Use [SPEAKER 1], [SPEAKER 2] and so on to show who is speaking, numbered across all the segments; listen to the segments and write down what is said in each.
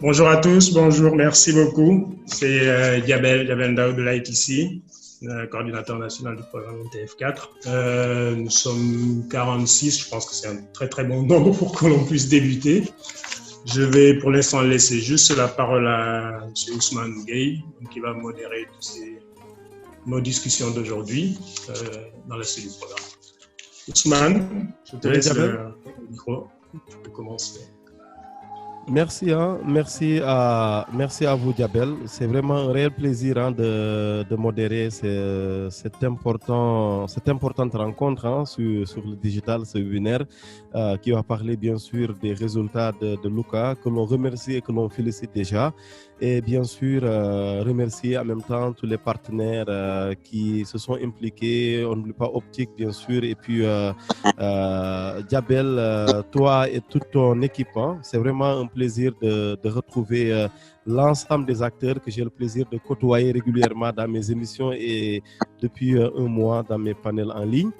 [SPEAKER 1] Bonjour à tous, bonjour, merci beaucoup. C'est Diabel Ndao de l'ITC, coordinateur national du programme NTF4. Nous sommes 46, je pense que c'est un très très bon nombre pour que l'on puisse débuter. Je vais pour l'instant laisser juste la parole à M. Ousmane Gueye, qui va modérer nos discussions d'aujourd'hui dans la suite du programme. Ousmane, je te laisse le micro, tu peux commencer.
[SPEAKER 2] Merci, merci à vous Diabel. C'est vraiment un réel plaisir de modérer cette importante rencontre sur le digital, ce webinaire qui va parler bien sûr des résultats de Luca, que l'on remercie et que l'on félicite déjà. Et bien sûr, remercier en même temps tous les partenaires qui se sont impliqués. On n'oublie pas Optique, bien sûr, et puis Diabel, toi et toute ton équipe. C'est vraiment un plaisir de retrouver l'ensemble des acteurs que j'ai le plaisir de côtoyer régulièrement dans mes émissions et depuis un mois dans mes panels en ligne.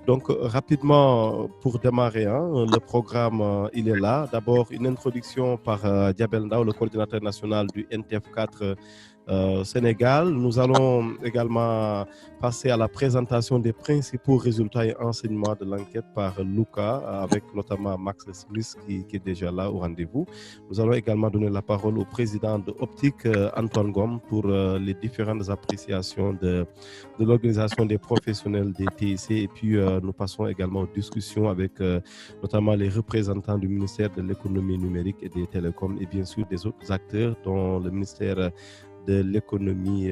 [SPEAKER 2] Donc, rapidement, pour démarrer, le programme, il est là. D'abord, une introduction par Diabel Ndao, le coordinateur national du NTF4 Sénégal. Nous allons également passer à la présentation des principaux résultats et enseignements de l'enquête par Luca, avec notamment Max Smith qui est déjà là au rendez-vous. Nous allons également donner la parole au président de Optique, Antoine Gomme, pour les différentes appréciations de l'organisation des professionnels des TIC. Et puis, nous passons également aux discussions avec notamment les représentants du ministère de l'économie numérique et des télécoms et bien sûr des autres acteurs, dont le ministère de l'économie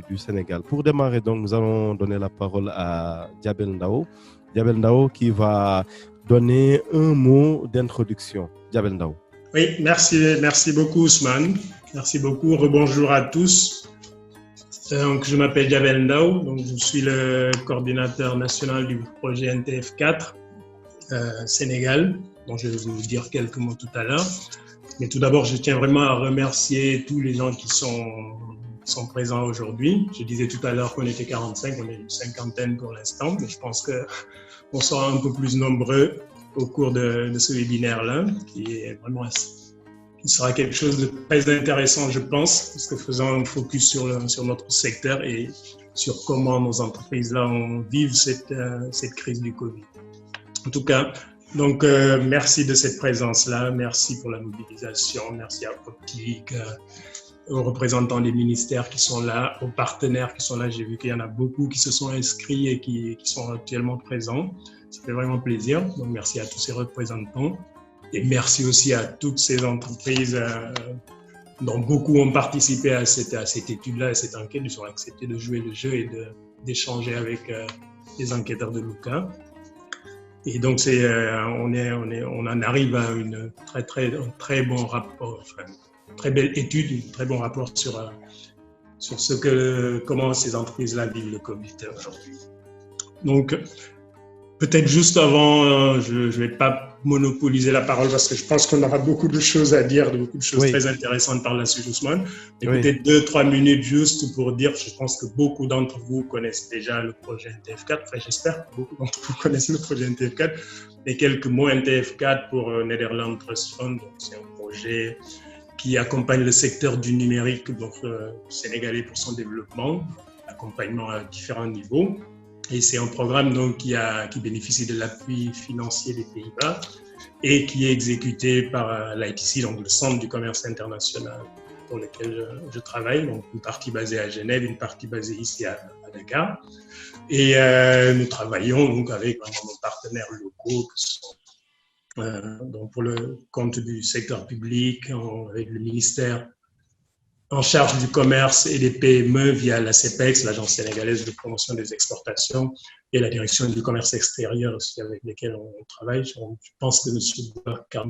[SPEAKER 2] du Sénégal. Pour démarrer, donc, nous allons donner la parole à Diabel Ndao. Diabel Ndao qui va donner un mot d'introduction. Diabel Ndao.
[SPEAKER 1] Oui, merci beaucoup Ousmane. Merci beaucoup. Rebonjour à tous. Donc, je m'appelle Diabel Ndao, donc je suis le coordinateur national du projet NTF4 Sénégal, dont je vais vous dire quelques mots tout à l'heure. Mais tout d'abord, je tiens vraiment à remercier tous les gens qui sont présents aujourd'hui. Je disais tout à l'heure qu'on était 45, on est une cinquantaine pour l'instant, mais je pense qu'on sera un peu plus nombreux au cours de ce webinaire-là, qui sera quelque chose de très intéressant, je pense, parce que faisant un focus sur notre secteur et sur comment nos entreprises-là vivent cette crise du Covid. En tout cas, donc, merci de cette présence-là, merci pour la mobilisation, merci à Optique, aux représentants des ministères qui sont là, aux partenaires qui sont là. J'ai vu qu'il y en a beaucoup qui se sont inscrits et qui sont actuellement présents. Ça fait vraiment plaisir. Donc, merci à tous ces représentants et merci aussi à toutes ces entreprises dont beaucoup ont participé à cette étude-là, à cette enquête. Ils ont accepté de jouer le jeu et d'échanger avec les enquêteurs de Luca. Et donc, on en arrive à un très bon rapport, enfin, une très belle étude, un très bon rapport sur comment ces entreprises-là vivent le Covid aujourd'hui. Donc, peut-être juste avant, je ne vais pas monopoliser la parole parce que je pense qu'on aura beaucoup de choses à dire, beaucoup de choses très intéressantes par la suite, Ousmane. Et peut-être 2-3 minutes juste pour dire, je pense que beaucoup d'entre vous connaissent déjà le projet NTF4. Enfin, j'espère que beaucoup d'entre vous connaissent le projet NTF4. Et quelques mots, NTF4 pour Netherlands Trust Fund. C'est un projet qui accompagne le secteur du numérique sénégalais pour son développement, accompagnement à différents niveaux. Et c'est un programme donc qui bénéficie de l'appui financier des Pays-Bas et qui est exécuté par l'ITC, donc le Centre du commerce international pour lequel je travaille. Donc une partie basée à Genève, une partie basée ici à Dakar. Et nous travaillons donc avec nos partenaires locaux qui sont donc pour le compte du secteur public, avec le ministère en charge du commerce et des PME via la CEPEX, l'Agence sénégalaise de promotion des exportations, et la direction du commerce extérieur aussi avec lesquels on travaille. Je pense que M. Bakar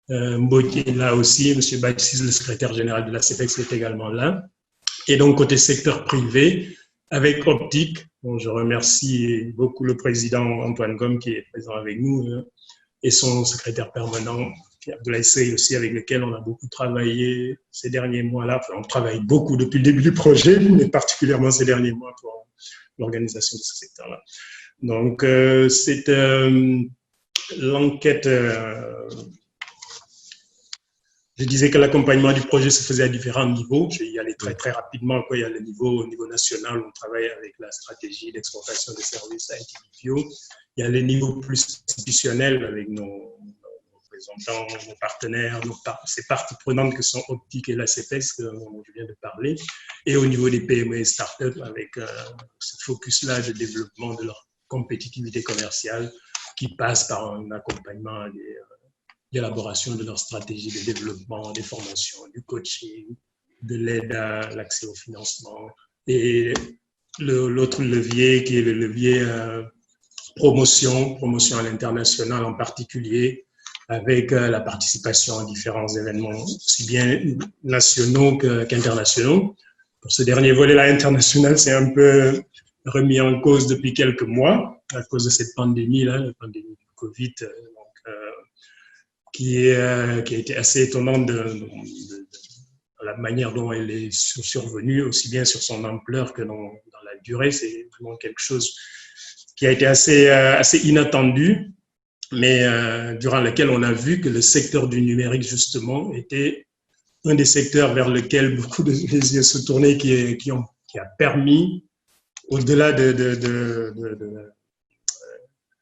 [SPEAKER 1] Mbodj est là aussi, M. Baptiste, le secrétaire général de la CEPEX, est également là. Et donc, côté secteur privé, avec Optique, bon, je remercie beaucoup le président Antoine Gomme qui est présent avec nous et son secrétaire permanent, Abdoulaye Sey aussi, avec lequel on a beaucoup travaillé ces derniers mois-là. Enfin, on travaille beaucoup depuis le début du projet, mais particulièrement ces derniers mois pour l'organisation de ce secteur-là. Donc, c'est l'enquête Je disais que l'accompagnement du projet se faisait à différents niveaux. Je vais y aller très, très rapidement. Il y a le au niveau national, on travaille avec la stratégie d'exportation des services IT-BPO. Il y a les niveaux plus institutionnels avec nos représentants, nos partenaires, ces parties prenantes que sont Optique et la CPS, dont je viens de parler. Et au niveau des PME et startups, avec ce focus-là de développement de leur compétitivité commerciale qui passe par un accompagnement d'élaboration de leur stratégie de développement, des formations, du coaching, de l'aide à l'accès au financement. Et l'autre levier qui est le levier promotion à l'international en particulier, avec la participation à différents événements, aussi bien nationaux qu'internationaux. Pour ce dernier volet-là, international, c'est un peu remis en cause depuis quelques mois à cause de cette pandémie-là, la pandémie du Covid, qui a été assez étonnante de la manière dont elle est survenue, aussi bien sur son ampleur que dans la durée. C'est vraiment quelque chose qui a été assez inattendu, mais durant lequel on a vu que le secteur du numérique, justement, était un des secteurs vers lequel beaucoup de yeux se tournaient, qui a permis, au-delà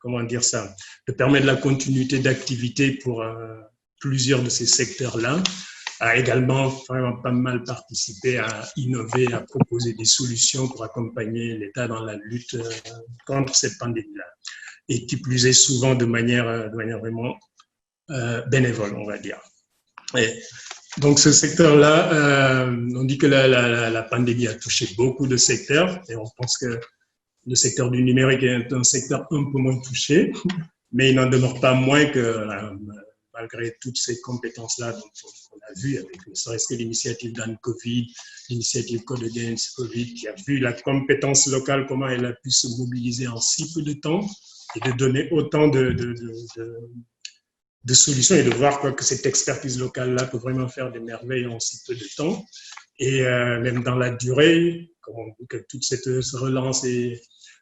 [SPEAKER 1] comment dire ça, de permettre la continuité d'activité pour plusieurs de ces secteurs-là, a également vraiment pas mal participé à innover, à proposer des solutions pour accompagner l'État dans la lutte contre cette pandémie-là. Et qui plus est souvent de manière vraiment bénévole, on va dire. Et donc ce secteur-là, on dit que la pandémie a touché beaucoup de secteurs et on pense que le secteur du numérique est un secteur un peu moins touché, mais il n'en demeure pas moins que malgré toutes ces compétences-là dont on a vu, avec ne serait-ce que l'initiative d'Anne-Covid, l'initiative Code Against Covid, qui a vu la compétence locale, comment elle a pu se mobiliser en si peu de temps et de donner autant de solutions et de voir que cette expertise locale-là peut vraiment faire des merveilles en si peu de temps. Et même dans la durée, que toute cette relance et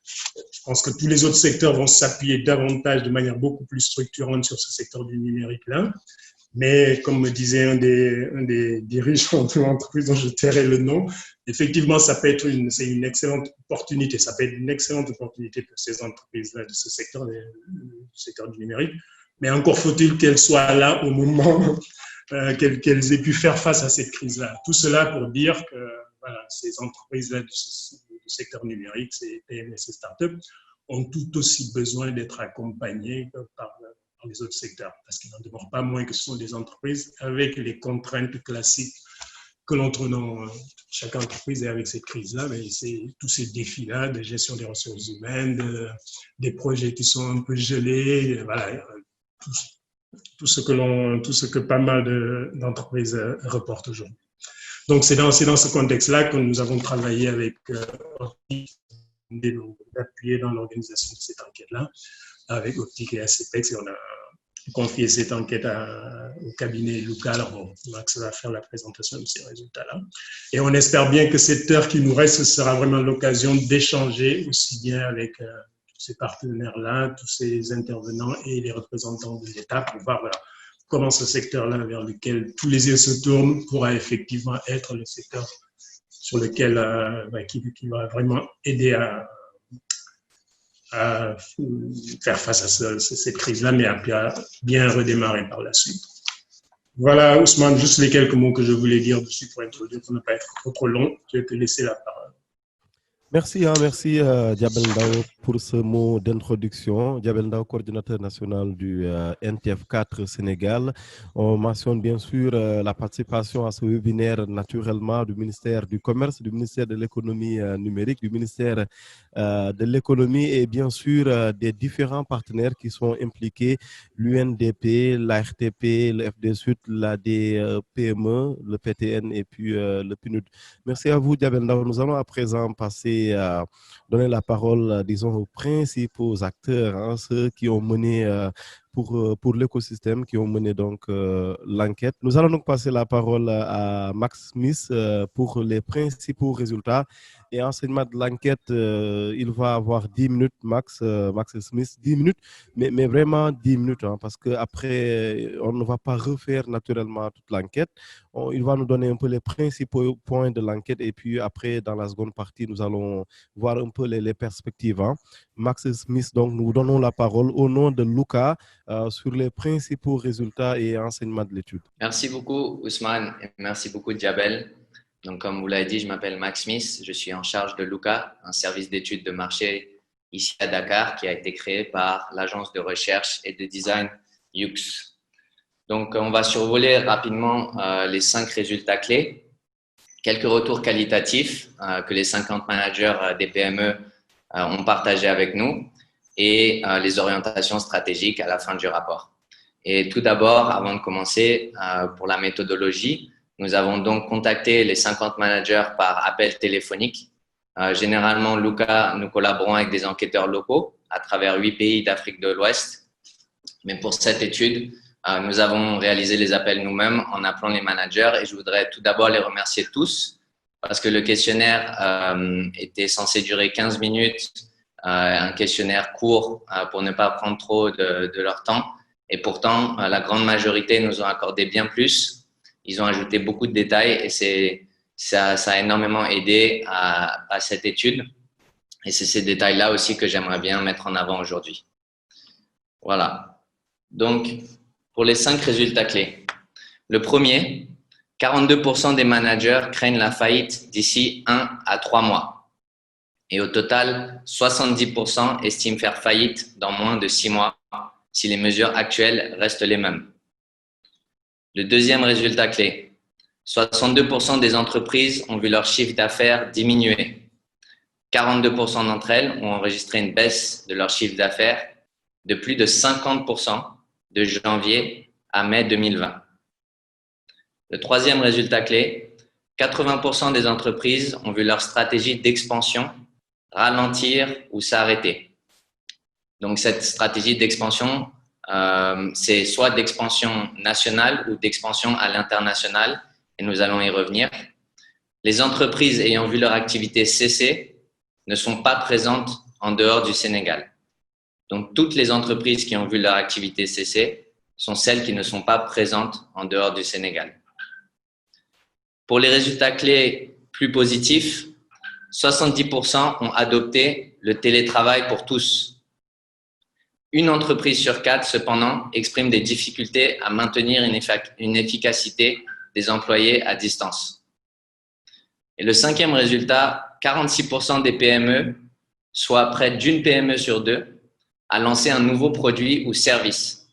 [SPEAKER 1] je pense que tous les autres secteurs vont s'appuyer davantage de manière beaucoup plus structurante sur ce secteur du numérique-là. Mais comme me disait un des dirigeants de l'entreprise dont je tairai le nom, effectivement, c'est une excellente opportunité. Ça peut être une excellente opportunité pour ces entreprises-là de ce secteur, du secteur du numérique. Mais encore faut-il qu'elles soient là au moment qu'elles aient pu faire face à cette crise-là. Tout cela pour dire que voilà, ces entreprises-là du secteur numérique, ces PME, ces startups, ont tout aussi besoin d'être accompagnées par les autres secteurs, parce qu'il n'en demeure pas moins que ce sont des entreprises avec les contraintes classiques que l'on trouve dans chaque entreprise. Et avec cette crise-là, mais c'est tous ces défis-là de gestion des ressources humaines, des projets qui sont un peu gelés, voilà, tout ce que pas mal d'entreprises reportent aujourd'hui. Donc, c'est dans ce contexte-là que nous avons travaillé avec d'appuyer dans l'organisation de cette enquête-là, avec Optique et ACPEX, et on a confié cette enquête au cabinet Luca. Alors, bon, Max va faire la présentation de ces résultats-là. Et on espère bien que cette heure qui nous reste sera vraiment l'occasion d'échanger aussi bien avec tous ces partenaires-là, tous ces intervenants et les représentants de l'État pour voir voilà, comment ce secteur-là vers lequel tous les yeux se tournent pourra effectivement être le secteur sur lequel qui va vraiment aider à faire face à cette crise-là, mais à bien redémarrer par la suite. Voilà, Ousmane, juste les quelques mots que je voulais dire dessus pour introduire, pour ne pas être trop long. Je vais te laisser la parole.
[SPEAKER 2] Merci, Diabel Ndao pour ce mot d'introduction. Diabel Ndao, coordinateur national du NTF4 Sénégal. On mentionne bien sûr la participation à ce webinaire naturellement du ministère du Commerce, du ministère de l'économie numérique, du ministère de l'économie et bien sûr des différents partenaires qui sont impliqués, l'UNDP, l'ARTP, le FDSUD, l'ADPME, le PTN et puis le PNUD. Merci à vous, Diabel Ndao. Nous allons à présent passer à donner la parole, disons, aux principaux acteurs, ceux qui ont mené pour l'écosystème qui ont mené donc l'enquête. Nous allons donc passer la parole à Max Smith pour les principaux résultats et enseignement de l'enquête. Il va avoir 10 minutes, Max Smith, 10 minutes, mais vraiment 10 minutes, hein, parce qu'après, on ne va pas refaire naturellement toute l'enquête. Il va nous donner un peu les principaux points de l'enquête et puis après, dans la seconde partie, nous allons voir un peu les perspectives. Hein. Max Smith, donc nous donnons la parole au nom de Luca sur les principaux résultats et enseignements de l'étude.
[SPEAKER 3] Merci beaucoup Ousmane et merci beaucoup Djabel. Donc comme vous l'avez dit, je m'appelle Max Smith, je suis en charge de Luca, un service d'études de marché ici à Dakar qui a été créé par l'agence de recherche et de design YUX. Donc on va survoler rapidement les 5 résultats clés, quelques retours qualitatifs que les 50 managers des PME ont partagé avec nous et les orientations stratégiques à la fin du rapport. Et tout d'abord, avant de commencer, pour la méthodologie, nous avons donc contacté les 50 managers par appel téléphonique. Généralement, Luca, nous collaborons avec des enquêteurs locaux à travers 8 pays d'Afrique de l'Ouest. Mais pour cette étude, nous avons réalisé les appels nous-mêmes en appelant les managers et je voudrais tout d'abord les remercier tous parce que le questionnaire était censé durer 15 minutes, un questionnaire court pour ne pas prendre trop de leur temps. Et pourtant, la grande majorité nous ont accordé bien plus. Ils ont ajouté beaucoup de détails et ça a énormément aidé à cette étude. Et c'est ces détails-là aussi que j'aimerais bien mettre en avant aujourd'hui. Voilà. Donc, pour les 5 résultats clés. Le premier, 42% des managers craignent la faillite d'ici 1 à 3 mois. Et au total, 70% estiment faire faillite dans moins de 6 mois si les mesures actuelles restent les mêmes. Le deuxième résultat clé, 62% des entreprises ont vu leur chiffre d'affaires diminuer. 42% d'entre elles ont enregistré une baisse de leur chiffre d'affaires de plus de 50% de janvier à mai 2020. Le troisième résultat clé, 80% des entreprises ont vu leur stratégie d'expansion ralentir ou s'arrêter. Donc, cette stratégie d'expansion, c'est soit d'expansion nationale ou d'expansion à l'international, et nous allons y revenir. Les entreprises ayant vu leur activité cesser ne sont pas présentes en dehors du Sénégal. Donc, toutes les entreprises qui ont vu leur activité cesser sont celles qui ne sont pas présentes en dehors du Sénégal. Pour les résultats clés plus positifs, 70% ont adopté le télétravail pour tous. Une entreprise sur 4, cependant, exprime des difficultés à maintenir une efficacité des employés à distance. Et le cinquième résultat, 46% des PME, soit près d'une PME sur 2, a lancé un nouveau produit ou service.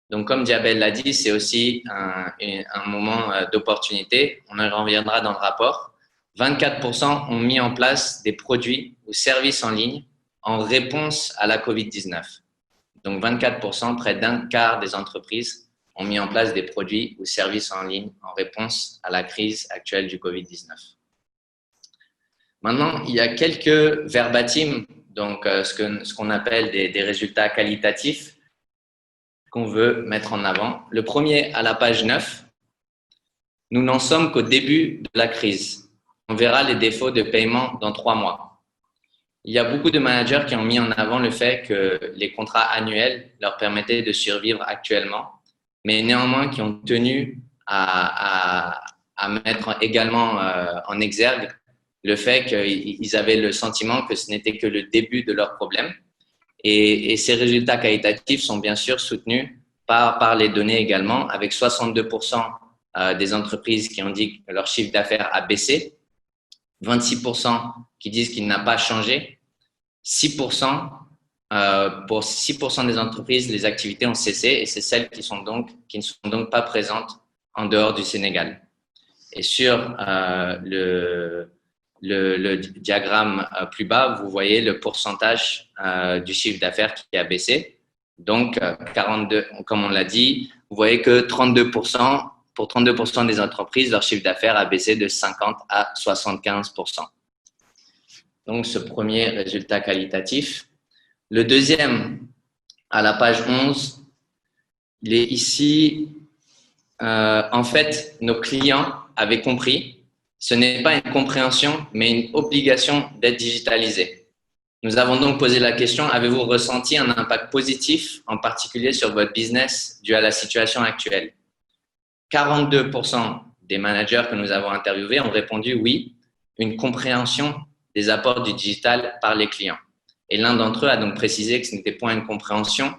[SPEAKER 3] Donc, comme Djabel l'a dit, c'est aussi un moment d'opportunité. On en reviendra dans le rapport. 24% ont mis en place des produits ou services en ligne en réponse à la COVID-19. Donc, 24%, près d'un quart des entreprises ont mis en place des produits ou services en ligne en réponse à la crise actuelle du COVID-19. Maintenant, il y a quelques verbatims, donc ce qu'on appelle des résultats qualitatifs qu'on veut mettre en avant. Le premier, à la page 9, nous n'en sommes qu'au début de la crise. On verra les défauts de paiement dans 3 mois. Il y a beaucoup de managers qui ont mis en avant le fait que les contrats annuels leur permettaient de survivre actuellement, mais néanmoins qui ont tenu à mettre également en exergue le fait qu'ils avaient le sentiment que ce n'était que le début de leur problème. Et ces résultats qualitatifs sont bien sûr soutenus par les données également, avec 62% des entreprises qui ont dit que leur chiffre d'affaires a baissé, 26% qui disent qu'il n'a pas changé, 6%, pour 6% des entreprises, les activités ont cessé et c'est celles qui ne sont donc pas présentes en dehors du Sénégal. Et sur le diagramme plus bas, vous voyez le pourcentage du chiffre d'affaires qui a baissé. Donc, 42, comme on l'a dit, vous voyez que 32%, pour 32% des entreprises, leur chiffre d'affaires a baissé de 50 à 75%. Donc, ce premier résultat qualitatif. Le deuxième, à la page 11, ici, en fait, nos clients avaient compris, ce n'est pas une compréhension, mais une obligation d'être digitalisé. Nous avons donc posé la question, avez-vous ressenti un impact positif, en particulier sur votre business, dû à la situation actuelle? 42% des managers que nous avons interviewés ont répondu oui, une compréhension des apports du digital par les clients. Et l'un d'entre eux a donc précisé que ce n'était pas une compréhension,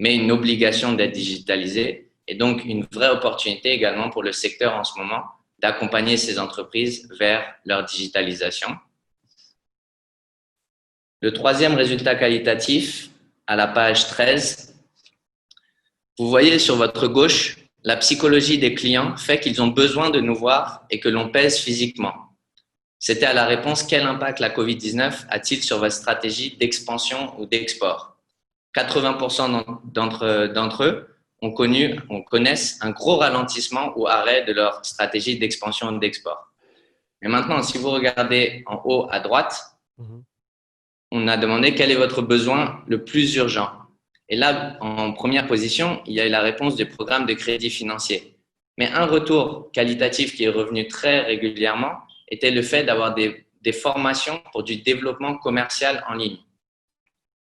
[SPEAKER 3] mais une obligation d'être digitalisé, et donc une vraie opportunité également pour le secteur en ce moment d'accompagner ces entreprises vers leur digitalisation. Le troisième résultat qualitatif, à la page 13, vous voyez sur votre gauche, la psychologie des clients fait qu'ils ont besoin de nous voir et que l'on pèse physiquement. C'était à la réponse, quel impact la COVID-19 a-t-il sur votre stratégie d'expansion ou d'export? 80% d'entre eux connaissent un gros ralentissement ou arrêt de leur stratégie d'expansion ou d'export. Mais maintenant, si vous regardez en haut à droite, on a demandé quel est votre besoin le plus urgent. Et là, en première position, il y a eu la réponse du programme de crédit financier. Mais un retour qualitatif qui est revenu très régulièrement était le fait d'avoir des formations pour du développement commercial en ligne.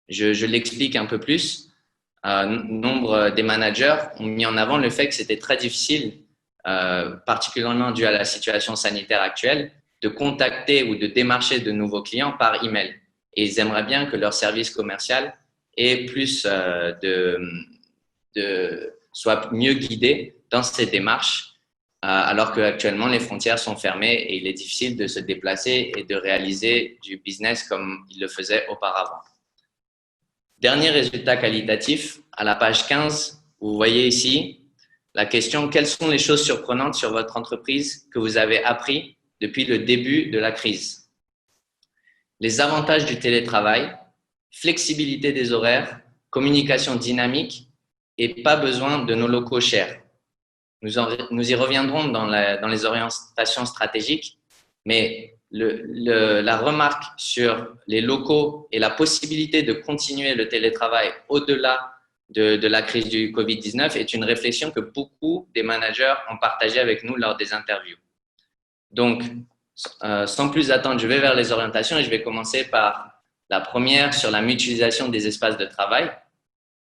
[SPEAKER 3] Je l'explique un peu plus. Nombre des managers ont mis en avant le fait que c'était très difficile, particulièrement dû à la situation sanitaire actuelle, de contacter ou de démarcher de nouveaux clients par email. Et ils aimeraient bien que leur service commercial ait plus soit mieux guidé dans ces démarches, alors qu'actuellement les frontières sont fermées et il est difficile de se déplacer et de réaliser du business comme ils le faisaient auparavant. Dernier résultat qualitatif, à la page 15, vous voyez ici la question « Quelles sont les choses surprenantes sur votre entreprise que vous avez appris depuis le début de la crise ?» Les avantages du télétravail, flexibilité des horaires, communication dynamique et pas besoin de nos locaux chers. Nous y reviendrons dans les orientations stratégiques, mais la remarque sur les locaux et la possibilité de continuer le télétravail au-delà de la crise du Covid-19 est une réflexion que beaucoup des managers ont partagée avec nous lors des interviews. Donc, sans plus attendre, je vais vers les orientations et je vais commencer par la première sur la mutualisation des espaces de travail.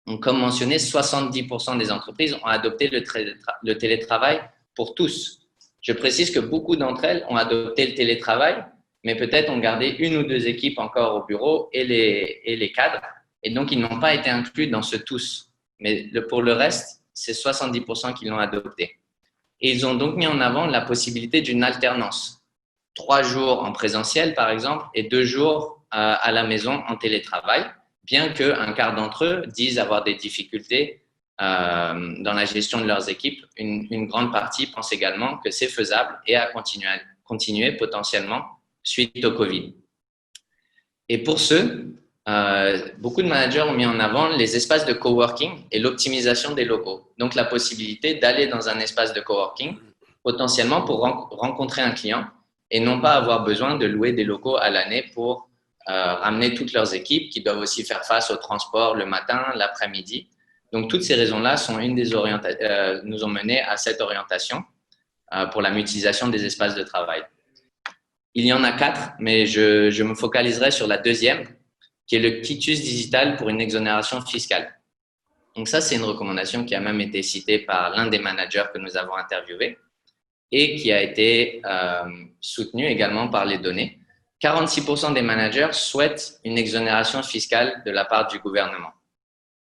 [SPEAKER 3] Donc, comme mentionné, 70% des entreprises ont adopté le télétravail pour tous. Je précise que beaucoup d'entre elles ont adopté le télétravail, mais peut-être ont gardé une ou deux équipes encore au bureau et les cadres, et donc ils n'ont pas été inclus dans ce tous. Mais pour le reste, c'est 70% qui l'ont adopté. Et ils ont donc mis en avant la possibilité d'une alternance. 3 jours en présentiel, par exemple, et 2 jours à la maison en télétravail, bien qu'un quart d'entre eux disent avoir des difficultés dans la gestion de leurs équipes. Une grande partie pense également que c'est faisable et à continuer potentiellement suite au Covid. Et pour ce, beaucoup de managers ont mis en avant les espaces de coworking et l'optimisation des locaux. Donc, la possibilité d'aller dans un espace de coworking potentiellement pour rencontrer un client et non pas avoir besoin de louer des locaux à l'année pour ramener toutes leurs équipes qui doivent aussi faire face au transport le matin, l'après-midi. Donc, toutes ces raisons-là sont nous ont mené à cette orientation pour la mutualisation des espaces de travail. Il y en a 4, mais je me focaliserai sur la deuxième, qui est le quitus digital pour une exonération fiscale. Donc ça, c'est une recommandation qui a même été citée par l'un des managers que nous avons interviewé et qui a été soutenue également par les données. 46% des managers souhaitent une exonération fiscale de la part du gouvernement.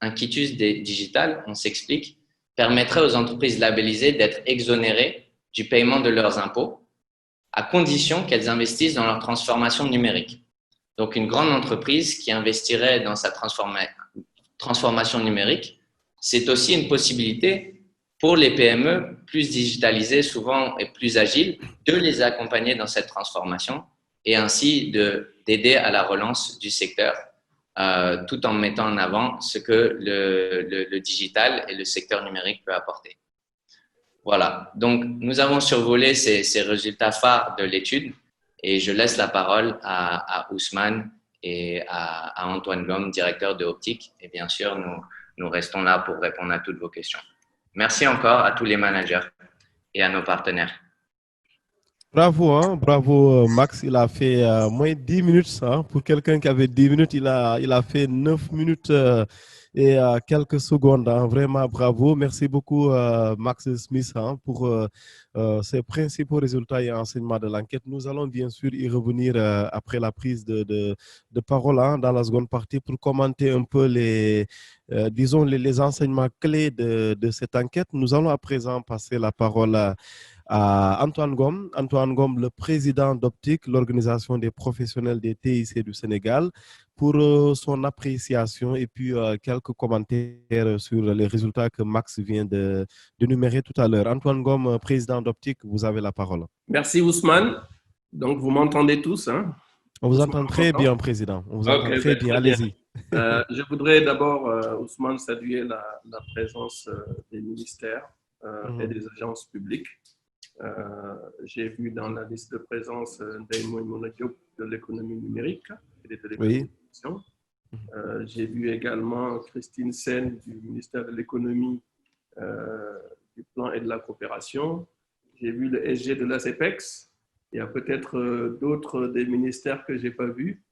[SPEAKER 3] Un quitus digital, on s'explique, permettrait aux entreprises labellisées d'être exonérées du paiement de leurs impôts à condition qu'elles investissent dans leur transformation numérique. Donc, une grande entreprise qui investirait dans sa transformation numérique, c'est aussi une possibilité pour les PME plus digitalisées souvent et plus agiles de les accompagner dans cette transformation et ainsi d'aider à la relance du secteur tout en mettant en avant ce que le digital et le secteur numérique peut apporter. Voilà, donc nous avons survolé ces résultats phares de l'étude et je laisse la parole à Ousmane et à Antoine Gomme, directeur de Optique. Et bien sûr, nous restons là pour répondre à toutes vos questions. Merci encore à tous les managers et à nos partenaires.
[SPEAKER 2] Bravo, hein, bravo Max, il a fait moins de 10 minutes. Hein. Pour quelqu'un qui avait 10 minutes, il a fait 9 minutes et quelques secondes. Hein. Vraiment bravo. Merci beaucoup Max Smith hein, pour ces principaux résultats et enseignements de l'enquête. Nous allons bien sûr y revenir après la prise de parole hein, dans la seconde partie pour commenter un peu disons les enseignements clés de cette enquête. Nous allons à présent passer la parole à Antoine Ngom. Antoine Ngom, le président d'Optique, l'organisation des professionnels des TIC du Sénégal, pour son appréciation et puis quelques commentaires sur les résultats que Max vient d'énumérer tout à l'heure. Antoine Ngom, président d'Optique, vous avez la parole.
[SPEAKER 4] Merci Ousmane. Donc, vous m'entendez tous hein?
[SPEAKER 2] On vous entend très bien, président. On vous entend très bien. Allez-y.
[SPEAKER 4] Je voudrais d'abord, Ousmane, saluer la présence des ministères et des agences publiques. J'ai vu dans la liste de présence Ndeye Moïmouna Diop de l'économie numérique et des télécommunications. Oui. J'ai vu également Christine Sen du ministère de l'économie, du plan et de la coopération. J'ai vu le SG de l'ACEPEX. Il y a peut-être d'autres des ministères que je n'ai pas vus.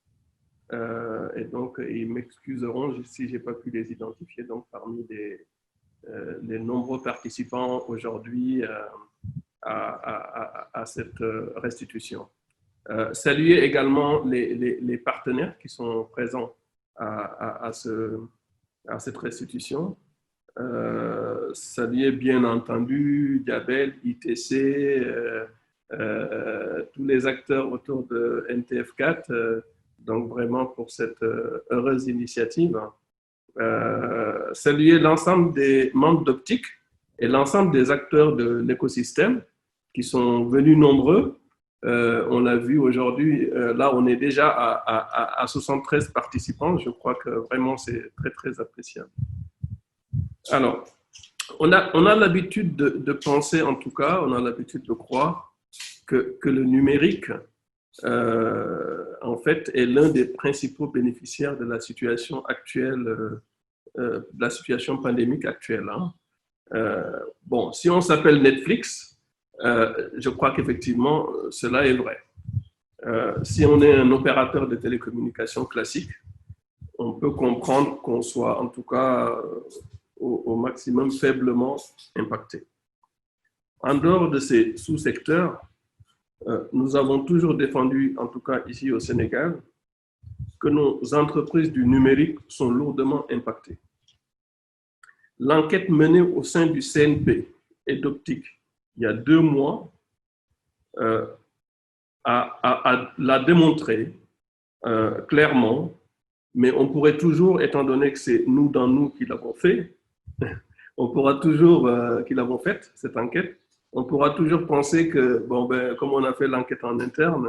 [SPEAKER 4] Et donc, ils m'excuseront si je n'ai pas pu les identifier donc, parmi les nombreux participants aujourd'hui à cette restitution. Saluer également les partenaires qui sont présents à cette restitution. Saluer bien entendu Diabel, ITC, tous les acteurs autour de NTF4, donc vraiment pour cette heureuse initiative. Saluer l'ensemble des membres d'Optique et l'ensemble des acteurs de l'écosystème qui sont venus nombreux. On l'a vu aujourd'hui, là on est déjà à 73 participants. Je crois que vraiment c'est très très appréciable. Alors, on a l'habitude de penser, en tout cas, on a l'habitude de croire que le numérique, en fait, est l'un des principaux bénéficiaires de la situation actuelle, de la situation pandémique actuelle. Hein. Bon, si on s'appelle Netflix, je crois qu'effectivement, cela est vrai. Si on est un opérateur de télécommunications classique, on peut comprendre qu'on soit, en tout cas, au maximum faiblement impacté. En dehors de ces sous-secteurs, nous avons toujours défendu, en tout cas ici au Sénégal, que nos entreprises du numérique sont lourdement impactées. L'enquête menée au sein du CNP et d'Optique il y a 2 mois l'a démontré clairement, mais on pourrait toujours, étant donné que c'est nous dans nous qui l'avons fait, on pourra toujours, qui l'avons faite, cette enquête, on pourra toujours penser que, bon, ben, comme on a fait l'enquête en interne,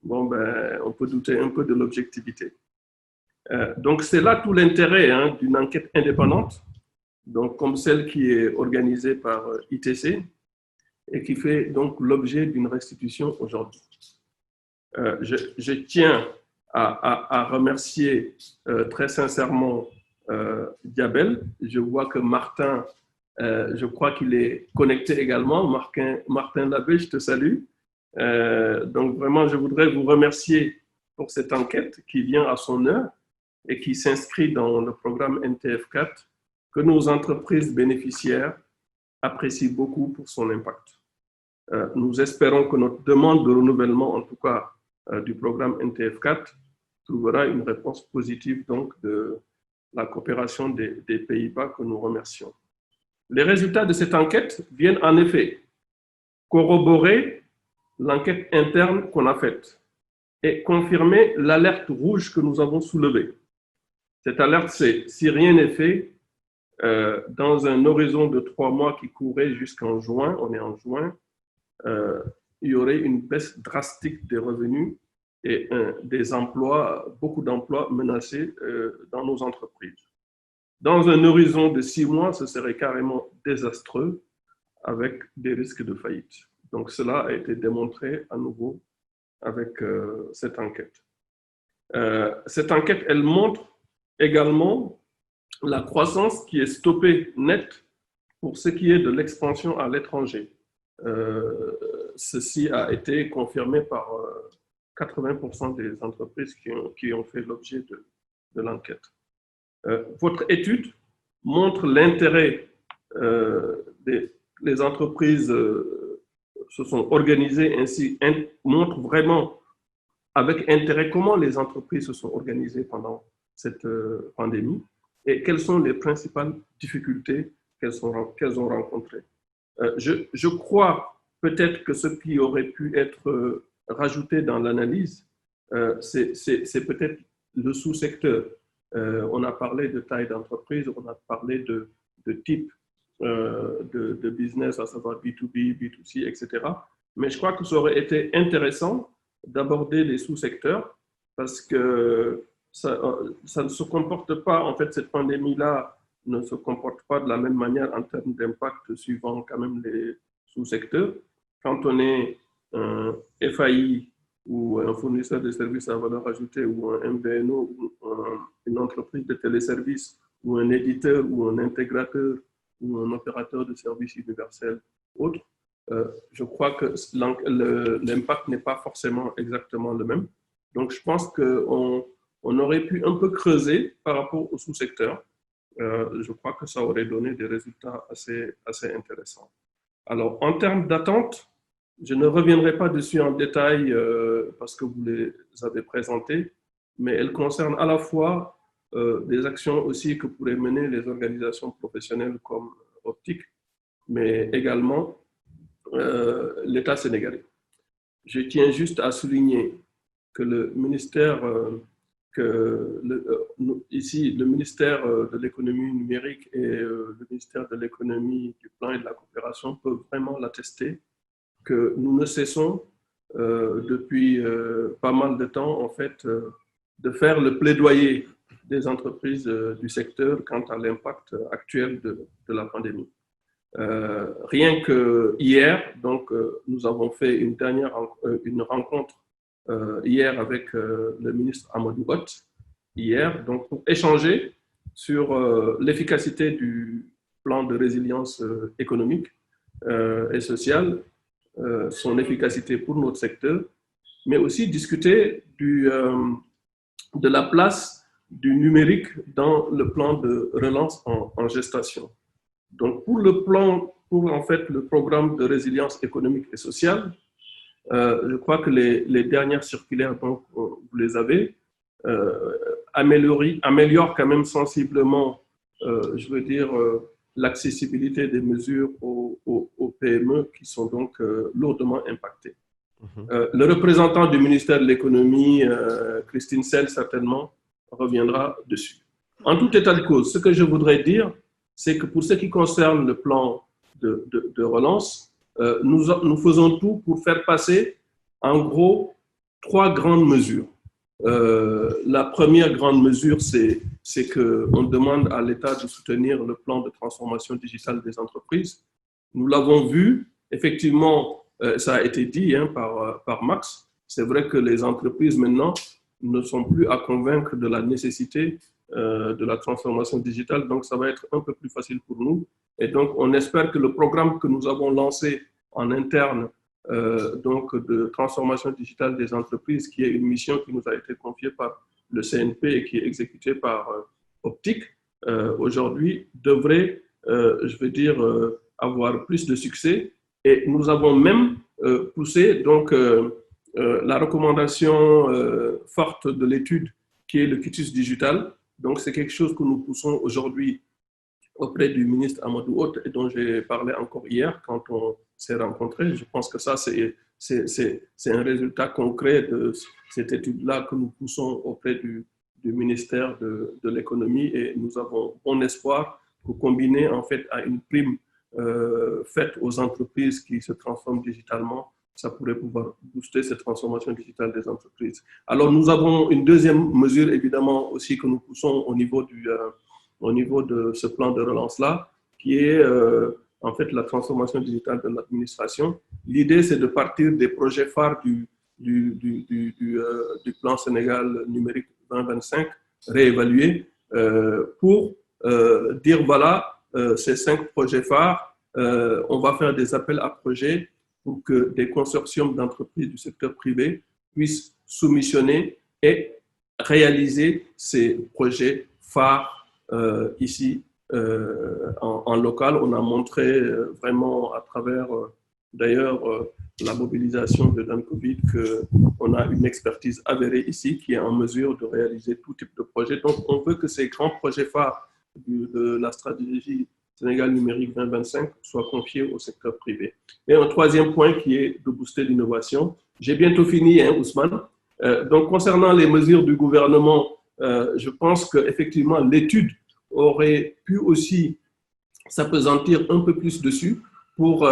[SPEAKER 4] bon, ben, on peut douter un peu de l'objectivité. Donc, c'est là tout l'intérêt hein, d'une enquête indépendante, donc, comme celle qui est organisée par ITC et qui fait donc l'objet d'une restitution aujourd'hui. Je tiens à remercier très sincèrement Diabel. Je vois que Martin, je crois qu'il est connecté également. Martin Labbé, je te salue. Donc vraiment, je voudrais vous remercier pour cette enquête qui vient à son heure et qui s'inscrit dans le programme NTF4 que nos entreprises bénéficiaires apprécient beaucoup pour son impact. Nous espérons que notre demande de renouvellement, en tout cas du programme NTF4, trouvera une réponse positive donc de la coopération des Pays-Bas que nous remercions. Les résultats de cette enquête viennent en effet corroborer l'enquête interne qu'on a faite et confirmer l'alerte rouge que nous avons soulevée. Cette alerte, c'est si rien n'est fait, dans un horizon de 3 mois qui courait jusqu'en juin, on est en juin, il y aurait une baisse drastique des revenus et des emplois, beaucoup d'emplois menacés dans nos entreprises. Dans un horizon de 6 mois, ce serait carrément désastreux avec des risques de faillite. Donc cela a été démontré à nouveau avec cette enquête. Cette enquête, elle montre également la croissance qui est stoppée net pour ce qui est de l'expansion à l'étranger. Ceci a été confirmé par 80% des entreprises qui ont fait l'objet de l'enquête. Votre étude montre l'intérêt les entreprises se sont organisées ainsi, montre vraiment avec intérêt comment les entreprises se sont organisées pendant cette pandémie et quelles sont les principales difficultés qu'elles ont rencontrées. Je crois peut-être que ce qui aurait pu être rajouté dans l'analyse, c'est peut-être le sous-secteur. On a parlé de taille d'entreprise, on a parlé de type de business, à savoir B2B, B2C, etc. Mais je crois que ça aurait été intéressant d'aborder les sous-secteurs parce que ça ne se comporte pas, en fait, cette pandémie-là ne se comporte pas de la même manière en termes d'impact suivant quand même les sous-secteurs. Quand on est un FAI ou un fournisseur de services à valeur ajoutée ou un MVNO ou une entreprise de téléservices ou un éditeur ou un intégrateur ou un opérateur de services universels autre, je crois que l'impact n'est pas forcément exactement le même. Donc, je pense qu'on aurait pu un peu creuser par rapport au sous-secteur. Je crois que ça aurait donné des résultats assez intéressants. Alors, en termes d'attente, je ne reviendrai pas dessus en détail parce que vous les avez présentés, mais elles concernent à la fois des actions aussi que pourraient mener les organisations professionnelles comme Optic, mais également l'État sénégalais. Je tiens juste à souligner que le ministère, ici, le ministère de l'économie numérique et le ministère de l'économie, du plan et de la coopération peuvent vraiment l'attester, que nous ne cessons depuis pas mal de temps, en fait, de faire le plaidoyer des entreprises du secteur quant à l'impact actuel de la pandémie. Rien que hier, donc, nous avons fait une rencontre hier avec le ministre Amadou Hott, hier, donc, pour échanger sur l'efficacité du plan de résilience économique et sociale, son efficacité pour notre secteur, mais aussi discuter de la place du numérique dans le plan de relance en gestation. Donc, pour en fait le programme de résilience économique et sociale, je crois que les dernières circulaires, donc, vous les avez, améliorent quand même sensiblement, je veux dire, l'accessibilité des mesures aux PME qui sont donc lourdement impactées. Le représentant du ministère de l'économie, Christine Sell, certainement, reviendra dessus. En tout état de cause, ce que je voudrais dire, c'est que pour ce qui concerne le plan de relance, nous faisons tout pour faire passer, en gros, 3 grandes mesures. La première grande mesure, c'est qu'on demande à l'État de soutenir le plan de transformation digitale des entreprises. Nous l'avons vu, effectivement, ça a été dit par Max, c'est vrai que les entreprises maintenant ne sont plus à convaincre de la nécessité de la transformation digitale, donc ça va être un peu plus facile pour nous. Et donc, on espère que le programme que nous avons lancé en interne donc de transformation digitale des entreprises, qui est une mission qui nous a été confiée par le CNP et qui est exécutée par Optic, aujourd'hui devrait, je veux dire, avoir plus de succès. Et nous avons même poussé donc, la recommandation forte de l'étude qui est le quitus digital. Donc, c'est quelque chose que nous poussons aujourd'hui auprès du ministre Amadou Hott et dont j'ai parlé encore hier quand on s'est rencontrés. Je pense que ça, c'est un résultat concret de cette étude-là que nous poussons auprès du ministère de l'économie et nous avons bon espoir pour combiner en fait à une prime faite aux entreprises qui se transforment digitalement, ça pourrait pouvoir booster cette transformation digitale des entreprises. Alors, nous avons une deuxième mesure, évidemment, aussi que nous poussons au niveau de ce plan de relance-là, qui est en fait la transformation digitale de l'administration. L'idée, c'est de partir des projets phares du plan Sénégal numérique 2025, réévalué, pour dire voilà, ces 5 projets phares, on va faire des appels à projets pour que des consortiums d'entreprises du secteur privé puissent soumissionner et réaliser ces projets phares ici en local. On a montré vraiment à travers d'ailleurs la mobilisation de Dancovid qu'on a une expertise avérée ici qui est en mesure de réaliser tout type de projet. Donc on veut que ces grands projets phares de la stratégie Sénégal numérique 2025 soient confiés au secteur privé. Et un troisième point qui est de booster l'innovation. J'ai bientôt fini, hein, Ousmane. Donc concernant les mesures du gouvernement, je pense qu'effectivement l'étude aurait pu aussi s'appesantir un peu plus dessus pour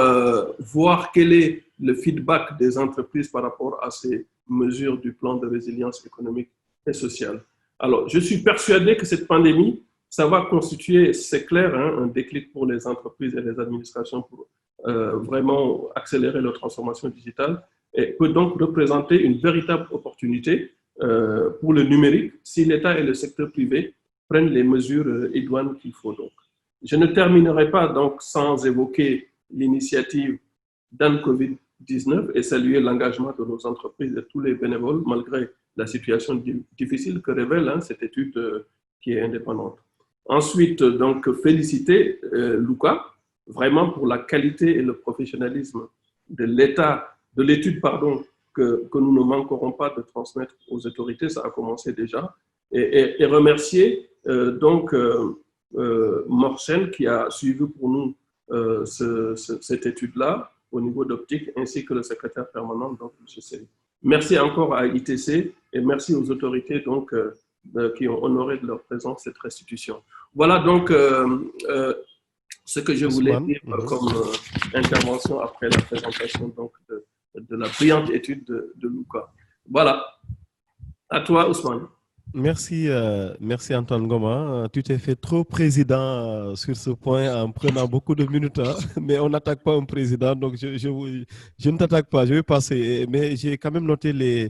[SPEAKER 4] voir quel est le feedback des entreprises par rapport à ces mesures du plan de résilience économique et sociale. Alors, je suis persuadé que cette pandémie, ça va constituer, c'est clair, hein, un déclic pour les entreprises et les administrations pour vraiment accélérer leur transformation digitale et peut donc représenter une véritable opportunité pour le numérique si l'État et le secteur privé prennent les mesures idoines qu'il faut donc. Je ne terminerai pas donc sans évoquer l'initiative d'AnCovid-19 et saluer l'engagement de nos entreprises et tous les bénévoles malgré la situation difficile que révèle cette étude qui est indépendante. Ensuite, donc, féliciter Luca vraiment pour la qualité et le professionnalisme de l'étude, que nous ne manquerons pas de transmettre aux autorités, ça a commencé déjà, et remercier Morsen qui a suivi pour nous cette étude-là au niveau d'optique, ainsi que le secrétaire permanent, donc M. Seri. Merci encore à ITC et merci aux autorités donc, qui ont honoré de leur présence cette restitution. Voilà donc ce que je voulais dire comme intervention après la présentation donc, de la brillante étude de Luca. Voilà. À toi, Ousmane.
[SPEAKER 2] Merci, merci Antoine Ngoma. Tu t'es fait trop président sur ce point en prenant beaucoup de minutes, hein, mais on n'attaque pas un président, donc je ne t'attaque pas, je vais passer. Mais j'ai quand même noté les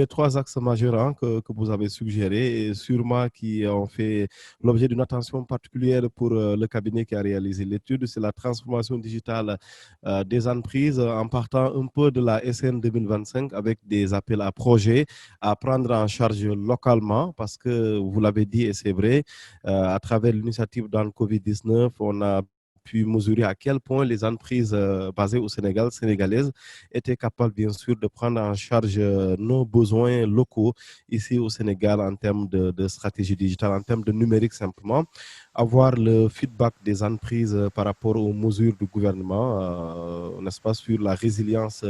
[SPEAKER 2] 3 axes majeurs hein, que vous avez suggérés et sûrement qui ont fait l'objet d'une attention particulière pour le cabinet qui a réalisé l'étude. C'est la transformation digitale des entreprises en partant un peu de la SN 2025 avec des appels à projets à prendre en charge localement. Parce que vous l'avez dit et c'est vrai, à travers l'initiative dans le Covid-19, on a pu mesurer à quel point les entreprises basées au Sénégal, sénégalaises, étaient capables bien sûr de prendre en charge nos besoins locaux ici au Sénégal en termes de stratégie digitale, en termes de numérique simplement. Avoir le feedback des entreprises par rapport aux mesures du gouvernement, n'est-ce pas, sur la résilience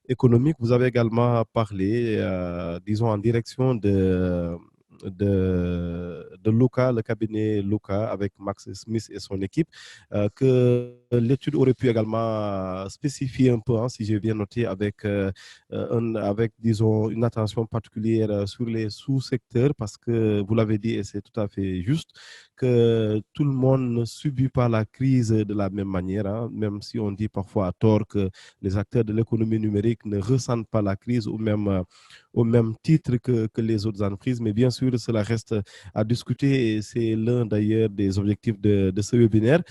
[SPEAKER 2] économique. Vous avez également parlé, disons, en direction de Luca, le cabinet Luca avec Max Smith et son équipe, que l'étude aurait pu également spécifier un peu, hein, si j'ai bien noté, avec, disons, une attention particulière sur les sous-secteurs, parce que vous l'avez dit et c'est tout à fait juste, que tout le monde ne subit pas la crise de la même manière, hein, même si on dit parfois à tort que les acteurs de l'économie numérique ne ressentent pas la crise au même titre que les autres entreprises. Mais bien sûr, cela reste à discuter et c'est l'un d'ailleurs des objectifs de ce webinaire.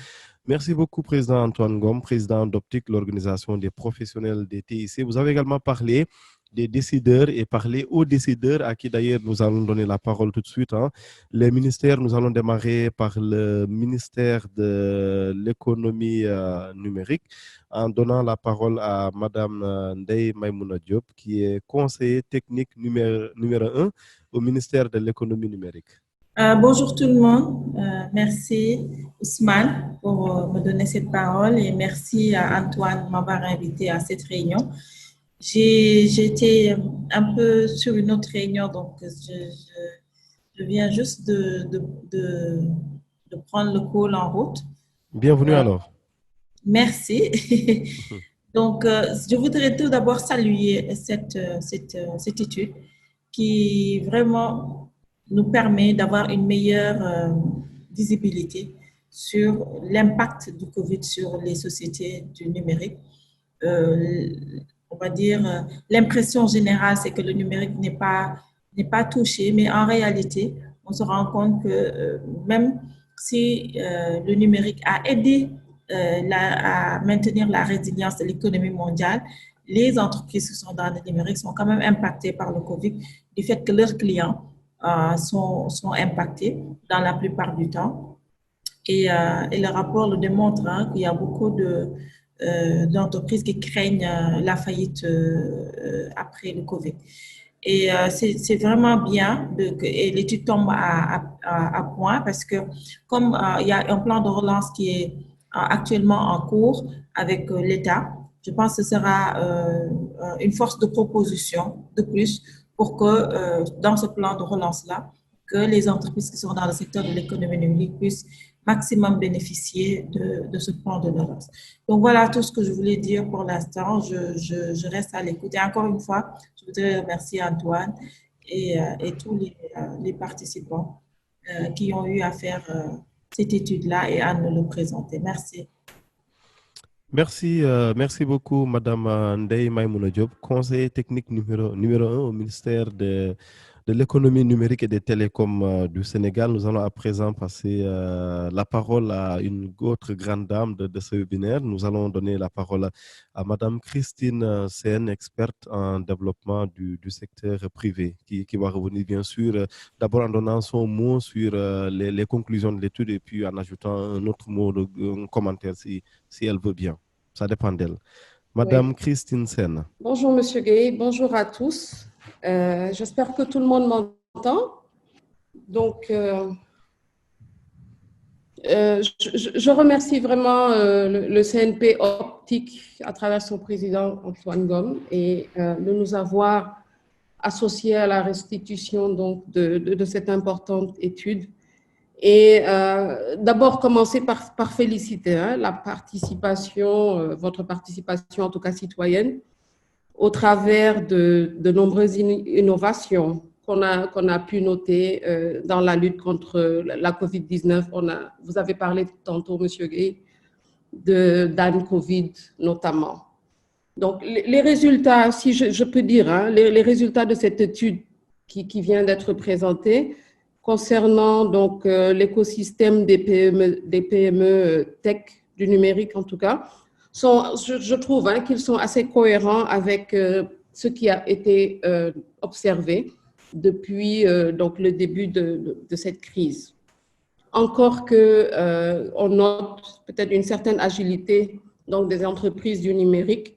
[SPEAKER 2] Merci beaucoup, Président Antoine Ngom, président d'Optique, l'organisation des professionnels des TIC. Vous avez également parlé des décideurs et parler aux décideurs à qui d'ailleurs nous allons donner la parole tout de suite. Hein. Les ministères, nous allons démarrer par le ministère de l'économie numérique en donnant la parole à Madame Ndeye Maïmouna Diop qui est conseiller technique numéro 1 au ministère de l'économie numérique.
[SPEAKER 5] Bonjour tout le monde. Merci Ousmane pour me donner cette parole et merci à Antoine de m'avoir invité à cette réunion. J'étais un peu sur une autre réunion, donc je viens juste de prendre le call en route.
[SPEAKER 2] Bienvenue alors.
[SPEAKER 5] Merci. Donc, je voudrais tout d'abord saluer cette étude qui vraiment nous permet d'avoir une meilleure visibilité sur l'impact du COVID sur les sociétés du numérique. On va dire, l'impression générale, c'est que le numérique n'est pas touché, mais en réalité, on se rend compte que même si le numérique a aidé à maintenir la résilience de l'économie mondiale, les entreprises qui sont dans le numérique sont quand même impactées par le Covid, du fait que leurs clients sont impactés dans la plupart du temps. Et le rapport le démontre qu'il y a beaucoup d'entreprises qui craignent la faillite après le Covid. Et c'est vraiment bien et l'étude tombe à point parce que comme il y a un plan de relance qui est actuellement en cours avec l'État, je pense que ce sera une force de proposition de plus pour que dans ce plan de relance-là, que les entreprises qui sont dans le secteur de l'économie numérique puissent maximum bénéficier de ce plan de relance. Donc voilà tout ce que je voulais dire pour l'instant. Je reste à l'écoute. Et encore une fois, je voudrais remercier Antoine et tous les participants qui ont eu à faire cette étude-là et à nous le présenter. Merci.
[SPEAKER 2] Merci beaucoup, Madame Ndeye Maïmouna Diop, conseiller technique numéro 1 au ministère de l'économie numérique et des télécoms du Sénégal. Nous allons à présent passer la parole à une autre grande dame de ce webinaire. Nous allons donner la parole à Madame Christine Sen, experte en développement du secteur privé, qui va revenir bien sûr d'abord en donnant son mot sur les conclusions de l'étude et puis en ajoutant un autre mot, un commentaire si elle veut bien. Ça dépend d'elle. Madame Christine Sen.
[SPEAKER 6] Bonjour Monsieur Gueye, bonjour à tous. J'espère que tout le monde m'entend. Donc, je remercie vraiment le CNP Optique à travers son président Antoine Gomme et de nous avoir associés à la restitution donc, de cette importante étude. Et d'abord commencer par féliciter la participation, votre participation en tout cas citoyenne, au travers de nombreuses innovations qu'on a pu noter dans la lutte contre la COVID-19. Vous avez parlé tantôt, Monsieur Gueye, d'Anne Covid notamment. Donc, les résultats, si je peux dire, les résultats de cette étude qui vient d'être présentée concernant donc l'écosystème des PME tech, du numérique en tout cas, je trouve qu'ils sont assez cohérents avec ce qui a été observé depuis donc le début de cette crise. Encore on note peut-être une certaine agilité donc, des entreprises du numérique,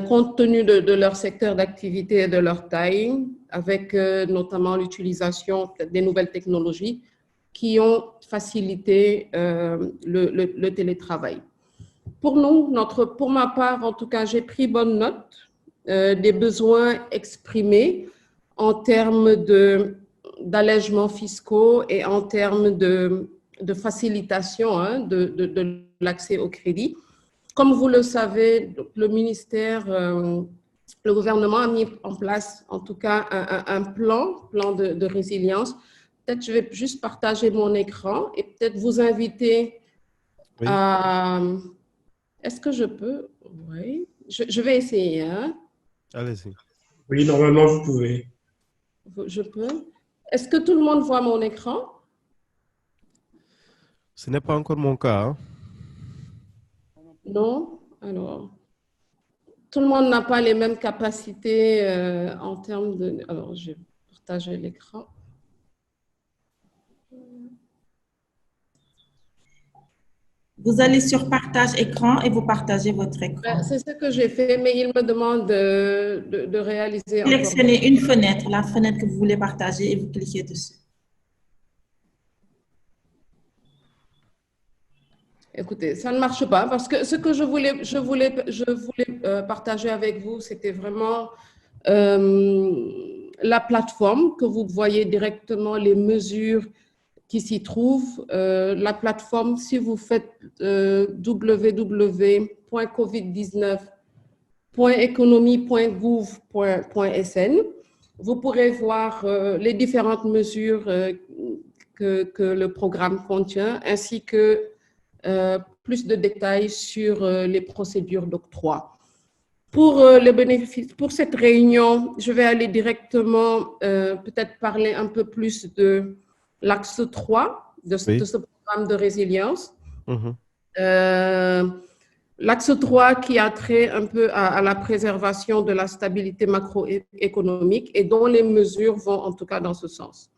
[SPEAKER 6] compte tenu de leur secteur d'activité et de leur taille, avec notamment l'utilisation des nouvelles technologies qui ont facilité le télétravail. Pour nous, pour ma part, en tout cas, j'ai pris bonne note des besoins exprimés en termes d'allègements fiscaux et en termes de facilitation de l'accès au crédit. Comme vous le savez, le ministère, le gouvernement a mis en place, en tout cas, un plan de résilience. Peut-être je vais juste partager mon écran et peut-être vous inviter à... Est-ce que je peux? Oui. Je vais essayer.
[SPEAKER 2] Allez-y.
[SPEAKER 1] Oui, normalement, vous pouvez.
[SPEAKER 6] Je peux. Est-ce que tout le monde voit mon écran?
[SPEAKER 2] Ce n'est pas encore mon cas.
[SPEAKER 6] Non? Alors, tout le monde n'a pas les mêmes capacités en termes de... Alors, je vais partager l'écran.
[SPEAKER 5] Vous allez sur partage écran et vous partagez votre écran.
[SPEAKER 6] C'est ce que j'ai fait, mais il me demande de réaliser.
[SPEAKER 5] Sélectionnez une fenêtre, la fenêtre que vous voulez partager et vous cliquez dessus.
[SPEAKER 6] Écoutez, ça ne marche pas parce que ce que je voulais partager avec vous, c'était vraiment la plateforme que vous voyez directement, les mesures qui s'y trouvent. La plateforme, si vous faites www.covid19.economie.gouv.sn, vous pourrez voir les différentes mesures que le programme contient, ainsi que plus de détails sur les procédures d'octroi. Pour les bénéfices, pour cette réunion, je vais aller directement peut-être parler un peu plus de l'axe 3 de ce programme programme de résilience. L'axe 3 qui a trait un peu à la préservation de la stabilité macroéconomique et dont les mesures vont en tout cas dans ce sens.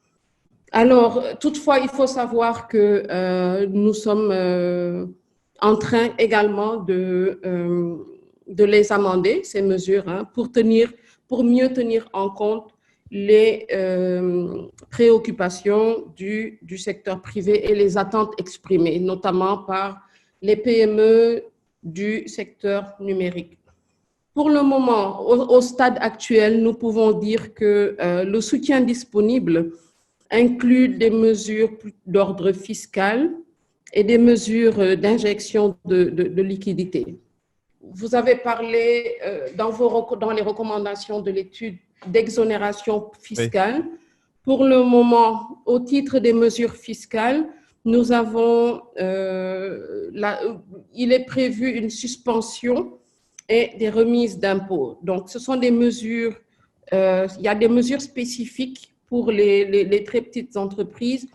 [SPEAKER 6] Alors, toutefois, il faut savoir que nous sommes en train également de les amender, ces mesures, hein, pour mieux tenir en compte les préoccupations du secteur privé et les attentes exprimées, notamment par les PME du secteur numérique. Pour le moment, au stade actuel, nous pouvons dire que le soutien disponible inclut des mesures d'ordre fiscal et des mesures d'injection de liquidités. Vous avez parlé dans les recommandations de l'étude d'exonération fiscale. Oui. Pour le moment, au titre des mesures fiscales, nous avons, il est prévu une suspension et des remises d'impôts. Donc, ce sont des mesures, il y a des mesures spécifiques pour les très petites entreprises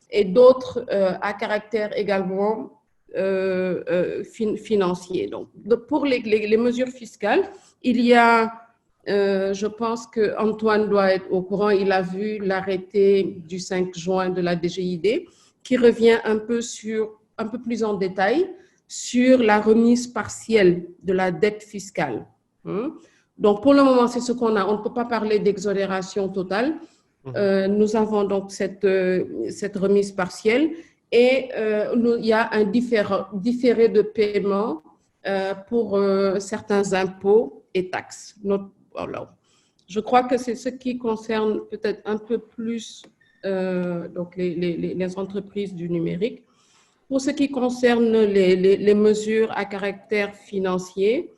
[SPEAKER 6] et d'autres à caractère également financier. Donc, pour les mesures fiscales, il y a, je pense qu'Antoine doit être au courant, il a vu l'arrêté du 5 juin de la DGID qui revient un peu plus en détail sur la remise partielle de la dette fiscale. Donc, pour le moment, c'est ce qu'on a. On ne peut pas parler d'exonération totale. Nous avons donc cette remise partielle et il y a un différé de paiement pour certains impôts et taxes. Voilà. Je crois que c'est ce qui concerne peut-être un peu plus donc les entreprises du numérique. Pour ce qui concerne les mesures à caractère financier,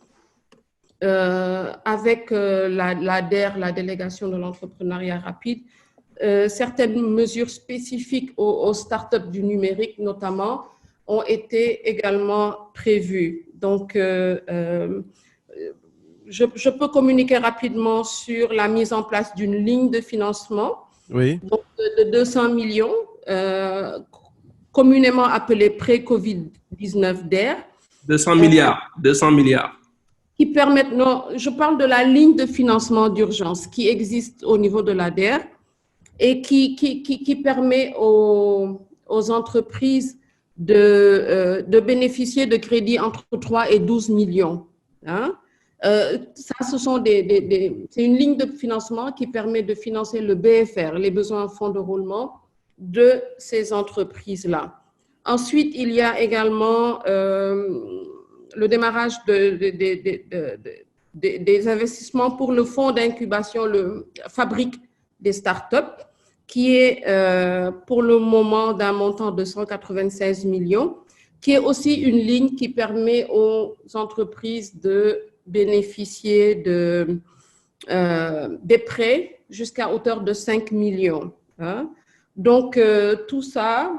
[SPEAKER 6] avec la DER, la délégation de l'entrepreneuriat rapide, certaines mesures spécifiques aux startups du numérique, notamment, ont été également prévues. Donc, je peux communiquer rapidement sur la mise en place d'une ligne de financement, oui, donc de 200 millions, communément appelée pré-Covid-19 DER.
[SPEAKER 4] 200 milliards, 200 milliards.
[SPEAKER 6] Qui permettent, non, je parle de la ligne de financement d'urgence qui existe au niveau de la DER et qui permet aux entreprises de bénéficier de crédits entre 3 et 12 millions. Hein? C'est une ligne de financement qui permet de financer le BFR, les besoins en fonds de roulement de ces entreprises-là. Ensuite, il y a également le démarrage des investissements pour le fonds d'incubation, le Fabrique des startups, qui est pour le moment d'un montant de 196 millions, qui est aussi une ligne qui permet aux entreprises de bénéficier des prêts jusqu'à hauteur de 5 millions. Hein. Donc, tout ça,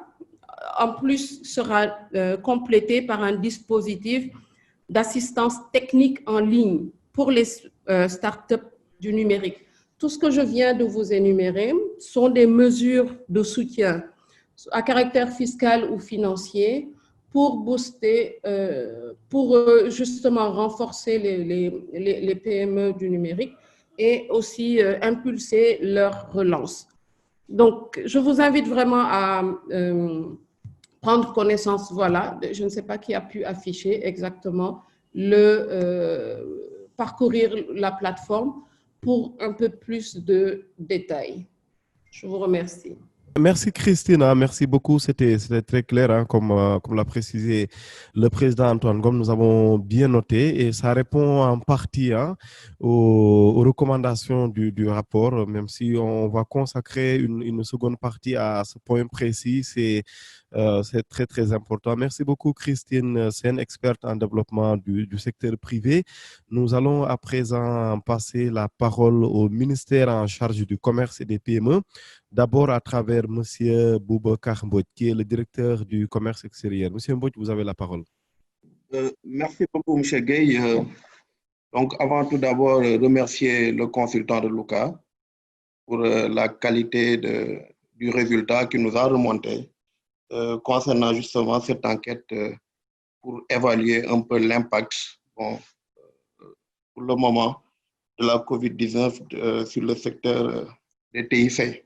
[SPEAKER 6] en plus, sera complété par un dispositif d'assistance technique en ligne pour les startups du numérique. Tout ce que je viens de vous énumérer sont des mesures de soutien à caractère fiscal ou financier pour booster, pour justement renforcer les PME du numérique et aussi impulser leur relance. Donc, je vous invite vraiment à prendre connaissance, voilà, je ne sais pas qui a pu afficher exactement, parcourir la plateforme pour un peu plus de détails. Je vous remercie.
[SPEAKER 2] Merci Christine, merci beaucoup, c'était très clair, hein, comme l'a précisé le président Antoine Ngom, nous avons bien noté et ça répond en partie, hein, aux recommandations du rapport, même si on va consacrer une seconde partie à ce point précis, c'est très très important. Merci beaucoup Christine Sen, experte en développement du secteur privé. Nous allons à présent passer la parole au ministère en charge du commerce et des PME. D'abord à travers M. Boubacar Mbodj, qui est le directeur du commerce extérieur. M. Mbodj, vous avez la parole.
[SPEAKER 7] Merci beaucoup, M. Gueye. Donc, avant tout d'abord, remercier le consultant de Luca pour la qualité du résultat qui nous a remonté concernant justement cette enquête pour évaluer un peu l'impact, bon, pour le moment, de la COVID-19 sur le secteur des TIC.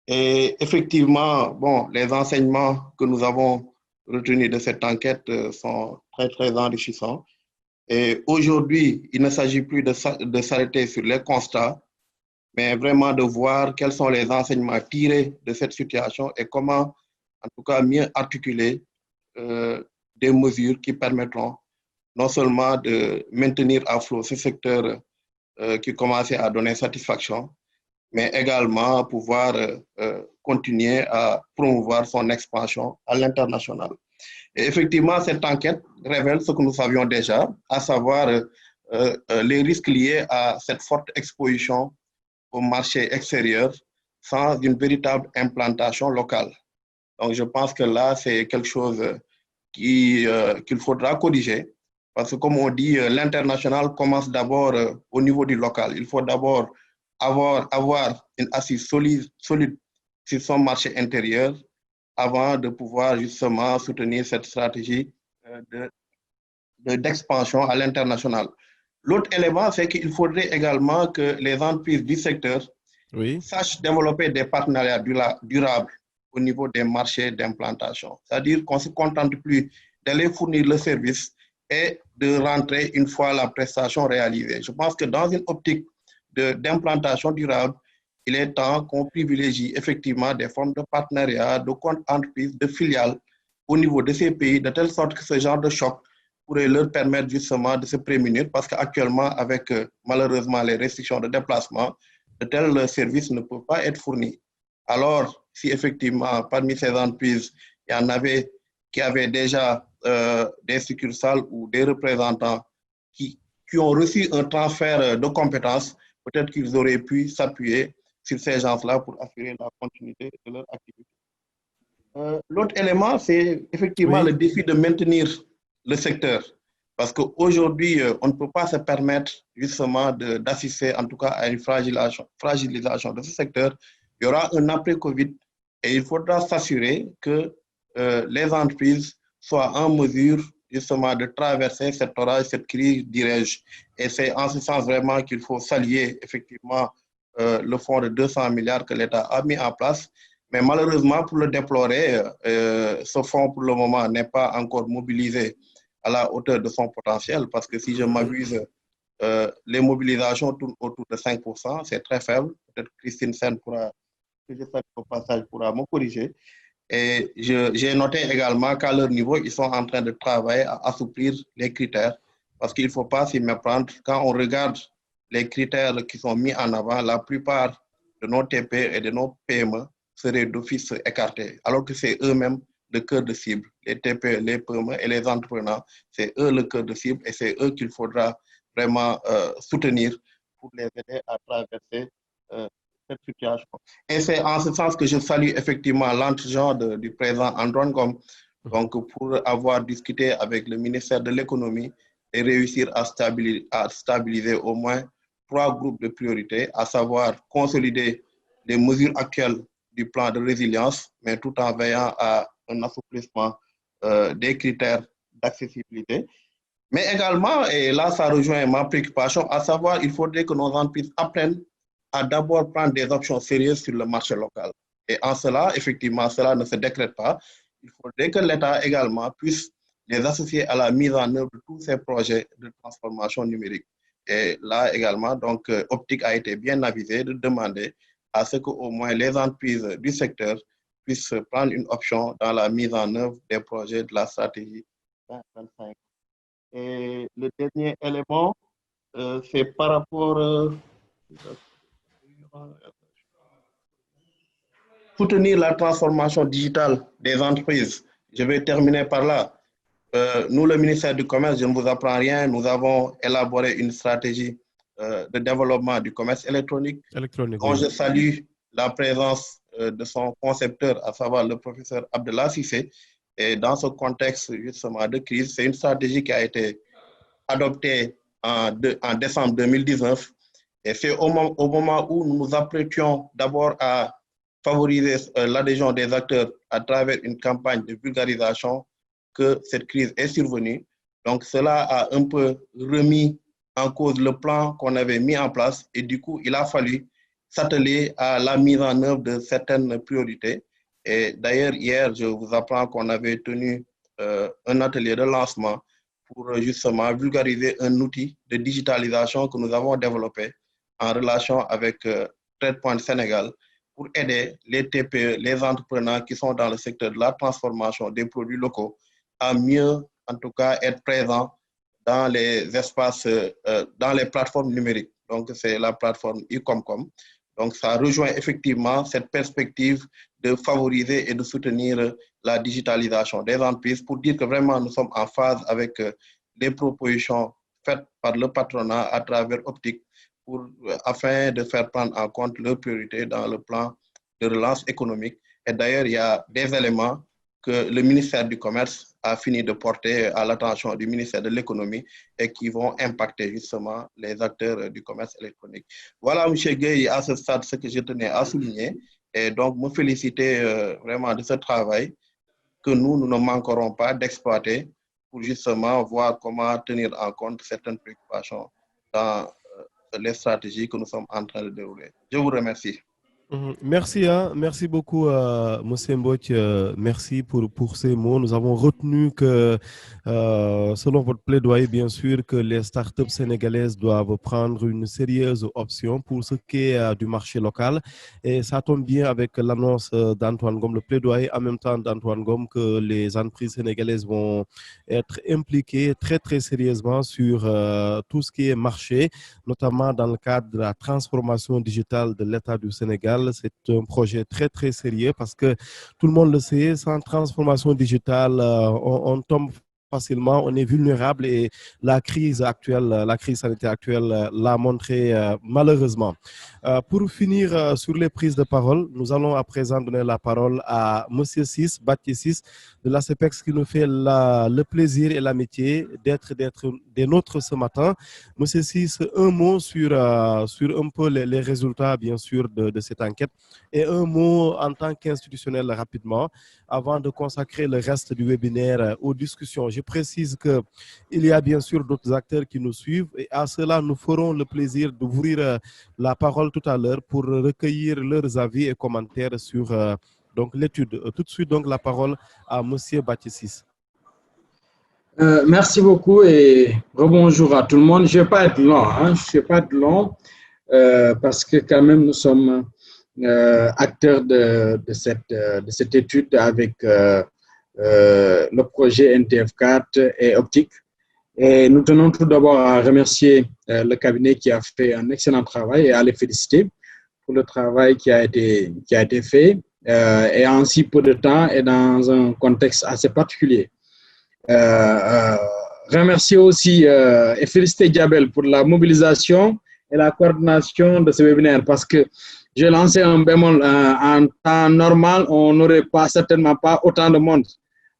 [SPEAKER 7] Et effectivement, bon, les enseignements que nous avons retenus de cette enquête sont très, très enrichissants. Et aujourd'hui, il ne s'agit plus de s'arrêter sur les constats, mais vraiment de voir quels sont les enseignements tirés de cette situation et comment, en tout cas, mieux articuler des mesures qui permettront non seulement de maintenir à flot ce secteur qui commençait à donner satisfaction, mais également pouvoir continuer à promouvoir son expansion à l'international. Et effectivement, cette enquête révèle ce que nous savions déjà, à savoir les risques liés à cette forte exposition au marché extérieur sans une véritable implantation locale. Donc, je pense que là, c'est quelque chose qu'il faudra corriger, parce que comme on dit, l'international commence d'abord au niveau du local. Il faut d'abord avoir une assise solide sur son marché intérieur avant de pouvoir justement soutenir cette stratégie d'expansion à l'international. L'autre élément, c'est qu'il faudrait également que les entreprises du secteur sachent développer des partenariats durables au niveau des marchés d'implantation. C'est-à-dire qu'on ne se contente plus d'aller fournir le service et de rentrer une fois la prestation réalisée. Je pense que dans une optique d'implantation durable, il est temps qu'on privilégie effectivement des formes de partenariat, de comptes entreprises, de filiales au niveau de ces pays, de telle sorte que ce genre de choc pourrait leur permettre justement de se prémunir, parce qu'actuellement, avec malheureusement les restrictions de déplacement, de tels services ne peuvent pas être fournis. Alors, si effectivement, parmi ces entreprises, il y en avait qui avaient déjà des succursales ou des représentants qui ont reçu un transfert de compétences, peut-être qu'ils auraient pu s'appuyer sur ces gens-là pour assurer la continuité de leur activité. L'autre élément, c'est effectivement le défi de maintenir le secteur. Parce qu'aujourd'hui, on ne peut pas se permettre justement d'assister en tout cas à une fragilisation de ce secteur. Il y aura un après-Covid et il faudra s'assurer que les entreprises soient en mesure justement de traverser cet orage, cette crise, dirais-je. Et c'est en ce sens vraiment qu'il faut saluer effectivement le fonds de 200 milliards que l'État a mis en place. Mais malheureusement, pour le déplorer, ce fonds pour le moment n'est pas encore mobilisé à la hauteur de son potentiel, parce que si je m'abuse, les mobilisations tournent autour de 5%, c'est très faible. Peut-être Christine Sen pourra, que je sais au passage, pourra me corriger. Et j'ai noté également qu'à leur niveau, ils sont en train de travailler à assouplir les critères, parce qu'il ne faut pas s'y méprendre. Quand on regarde les critères qui sont mis en avant, la plupart de nos TPE et de nos PME seraient d'office écartés, alors que c'est eux-mêmes le cœur de cible. Les TPE, les PME et les entrepreneurs, c'est eux le cœur de cible et c'est eux qu'il faudra vraiment soutenir pour les aider à traverser cette situation. Et c'est en ce sens que je salue effectivement l'entregent du président Antoine Ngom, donc pour avoir discuté avec le ministère de l'économie et réussir à stabiliser au moins 3 groupes de priorités, à savoir consolider les mesures actuelles du plan de résilience, mais tout en veillant à un assouplissement des critères d'accessibilité. Mais également, et là ça rejoint ma préoccupation, à savoir il faudrait que nos entreprises apprennent à d'abord prendre des options sérieuses sur le marché local. Et en cela, effectivement, cela ne se décrète pas. Il faudrait que l'État également puisse les associer à la mise en œuvre de tous ces projets de transformation numérique. Et là également, donc, Optique a été bien avisé de demander à ce qu'au moins les entreprises du secteur puissent prendre une option dans la mise en œuvre des projets de la stratégie 2025. Et le dernier élément, c'est par rapport soutenir la transformation digitale des entreprises. Je vais terminer par là. Nous, le ministère du Commerce, je ne vous apprends rien, nous avons élaboré une stratégie de développement du commerce électronique dont je salue la présence de son concepteur, à savoir le professeur Abdellah Sissé. Et dans ce contexte justement de crise, c'est une stratégie qui a été adoptée en décembre 2019. Et c'est au moment où nous nous apprêtions d'abord à favoriser l'adhésion des acteurs à travers une campagne de vulgarisation que cette crise est survenue. Donc, cela a un peu remis en cause le plan qu'on avait mis en place et du coup, il a fallu s'atteler à la mise en œuvre de certaines priorités. Et d'ailleurs, hier, je vous apprends qu'on avait tenu un atelier de lancement pour justement vulgariser un outil de digitalisation que nous avons développé en relation avec TradePoint Sénégal pour aider les TPE, les entrepreneurs qui sont dans le secteur de la transformation des produits locaux à mieux, en tout cas, être présents dans les espaces, dans les plateformes numériques. Donc, c'est la plateforme e-Comcom. Donc, ça rejoint effectivement cette perspective de favoriser et de soutenir la digitalisation des entreprises pour dire que vraiment nous sommes en phase avec les propositions faites par le patronat à travers Optique afin de faire prendre en compte leurs priorités dans le plan de relance économique. Et d'ailleurs, il y a des éléments que le ministère du Commerce a fini de porter à l'attention du ministère de l'Économie et qui vont impacter justement les acteurs du commerce électronique. Voilà, M. Gueye, à ce stade, ce que je tenais à souligner. Et donc, me féliciter vraiment de ce travail que nous ne manquerons pas d'exploiter pour justement voir comment tenir en compte certaines préoccupations dans les stratégies que nous sommes en train de dérouler. Je vous remercie.
[SPEAKER 2] Merci, hein. Merci beaucoup, Monsieur Mbouch. Merci pour ces mots. Nous avons retenu que, selon votre plaidoyer, bien sûr, que les startups sénégalaises doivent prendre une sérieuse option pour ce qui est du marché local. Et ça tombe bien avec l'annonce d'Antoine Ngom, le plaidoyer en même temps d'Antoine Ngom, que les entreprises sénégalaises vont être impliquées très, très sérieusement sur tout ce qui est marché, notamment dans le cadre de la transformation digitale de l'État du Sénégal. C'est un projet très, très sérieux parce que tout le monde le sait, sans transformation digitale, on tombe facilement, on est vulnérable et la crise sanitaire actuelle l'a montré malheureusement. Pour finir sur les prises de parole, nous allons à présent donner la parole à M. Bathie Ciss de la CEPEX qui nous fait le plaisir et l'amitié d'être des nôtres ce matin. M. Ciss, un mot sur un peu les résultats bien sûr de cette enquête et un mot en tant qu'institutionnel rapidement avant de consacrer le reste du webinaire aux discussions. Je précise qu'il y a bien sûr d'autres acteurs qui nous suivent et à cela, nous ferons le plaisir d'ouvrir la parole tout à l'heure pour recueillir leurs avis et commentaires sur donc l'étude. Tout de suite, donc, la parole à M. Bathie Ciss.
[SPEAKER 8] Merci beaucoup et rebonjour à tout le monde. Je ne vais pas être long, je ne vais pas être long parce que quand même nous sommes acteurs de cette étude avec le projet NTF4 et Optique. Et nous tenons tout d'abord à remercier le cabinet qui a fait un excellent travail et à les féliciter pour le travail qui a été fait et en si peu de temps et dans un contexte assez particulier. Remercier aussi et féliciter Diabel pour la mobilisation et la coordination de ce webinaire parce que j'ai lancé un bémol en temps normal, on n'aurait certainement pas autant de monde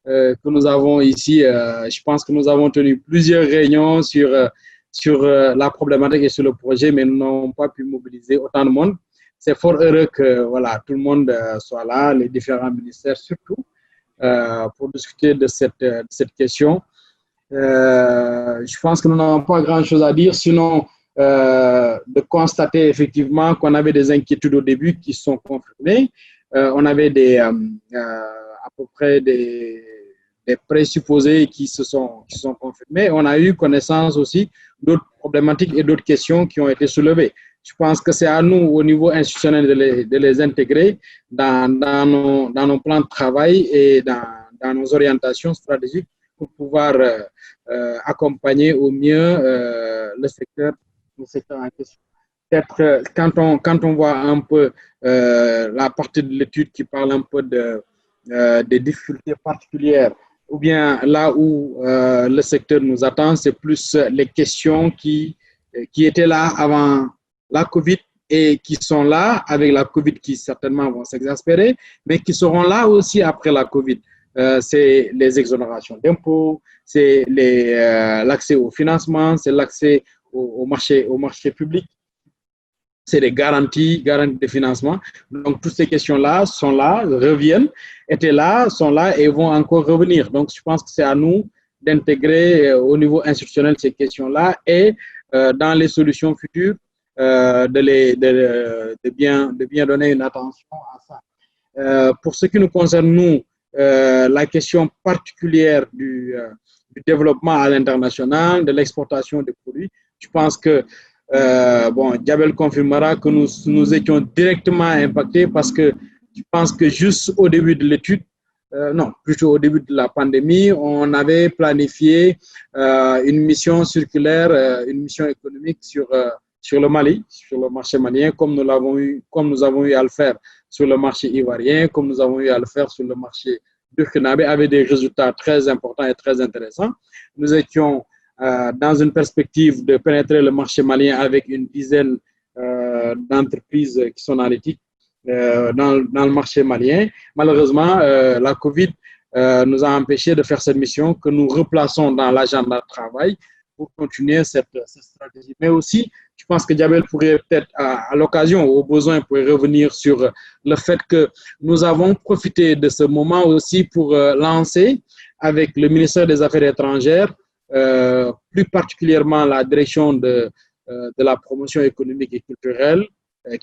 [SPEAKER 8] que nous avons ici. Je pense que nous avons tenu plusieurs réunions sur la problématique et sur le projet, mais nous n'avons pas pu mobiliser autant de monde. C'est fort heureux que voilà, tout le monde soit là, les différents ministères surtout, pour discuter de cette question. Je pense que nous n'avons pas grand-chose à dire, sinon de constater effectivement qu'on avait des inquiétudes au début qui sont confirmées. On avait à peu près des présupposés qui se sont confirmés. On a eu connaissance aussi d'autres problématiques et d'autres questions qui ont été soulevées. Je pense que c'est à nous, au niveau institutionnel, de les intégrer dans nos plans de travail et dans nos orientations stratégiques pour pouvoir accompagner au mieux le secteur en question. Peut-être quand on voit un peu la partie de l'étude qui parle un peu des difficultés particulières, ou bien là où le secteur nous attend, c'est plus les questions qui étaient là avant la COVID et qui sont là avec la COVID qui certainement vont s'exaspérer, mais qui seront là aussi après la COVID. C'est les exonérations d'impôts, c'est l'accès au financement, c'est l'accès au marché public. c'est des garanties de financement. Donc, toutes ces questions-là sont là, reviennent, étaient là, sont là et vont encore revenir. Donc, je pense que c'est à nous d'intégrer au niveau institutionnel ces questions-là et dans les solutions futures, de bien donner une attention à ça. Pour ce qui nous concerne, nous, la question particulière du développement à l'international, de l'exportation des produits, je pense que Djabel confirmera que nous étions directement impactés parce que je pense que juste au début de l'étude, non, plutôt au début de la pandémie, on avait planifié une mission circulaire, une mission économique sur le Mali, sur le marché malien, comme nous avons eu à le faire sur le marché ivoirien, comme nous avons eu à le faire sur le marché burkinabé, avec des résultats très importants et très intéressants. Nous étions dans une perspective de pénétrer le marché malien avec une dizaine d'entreprises qui sont dans l'éthique dans le marché malien. Malheureusement, la COVID nous a empêchés de faire cette mission que nous replaçons dans l'agenda de travail pour continuer cette stratégie. Mais aussi, je pense que Djabel pourrait peut-être, à l'occasion, au besoin, pourrait revenir sur le fait que nous avons profité de ce moment aussi pour lancer avec le ministère des Affaires étrangères, plus particulièrement la direction de la promotion économique et culturelle,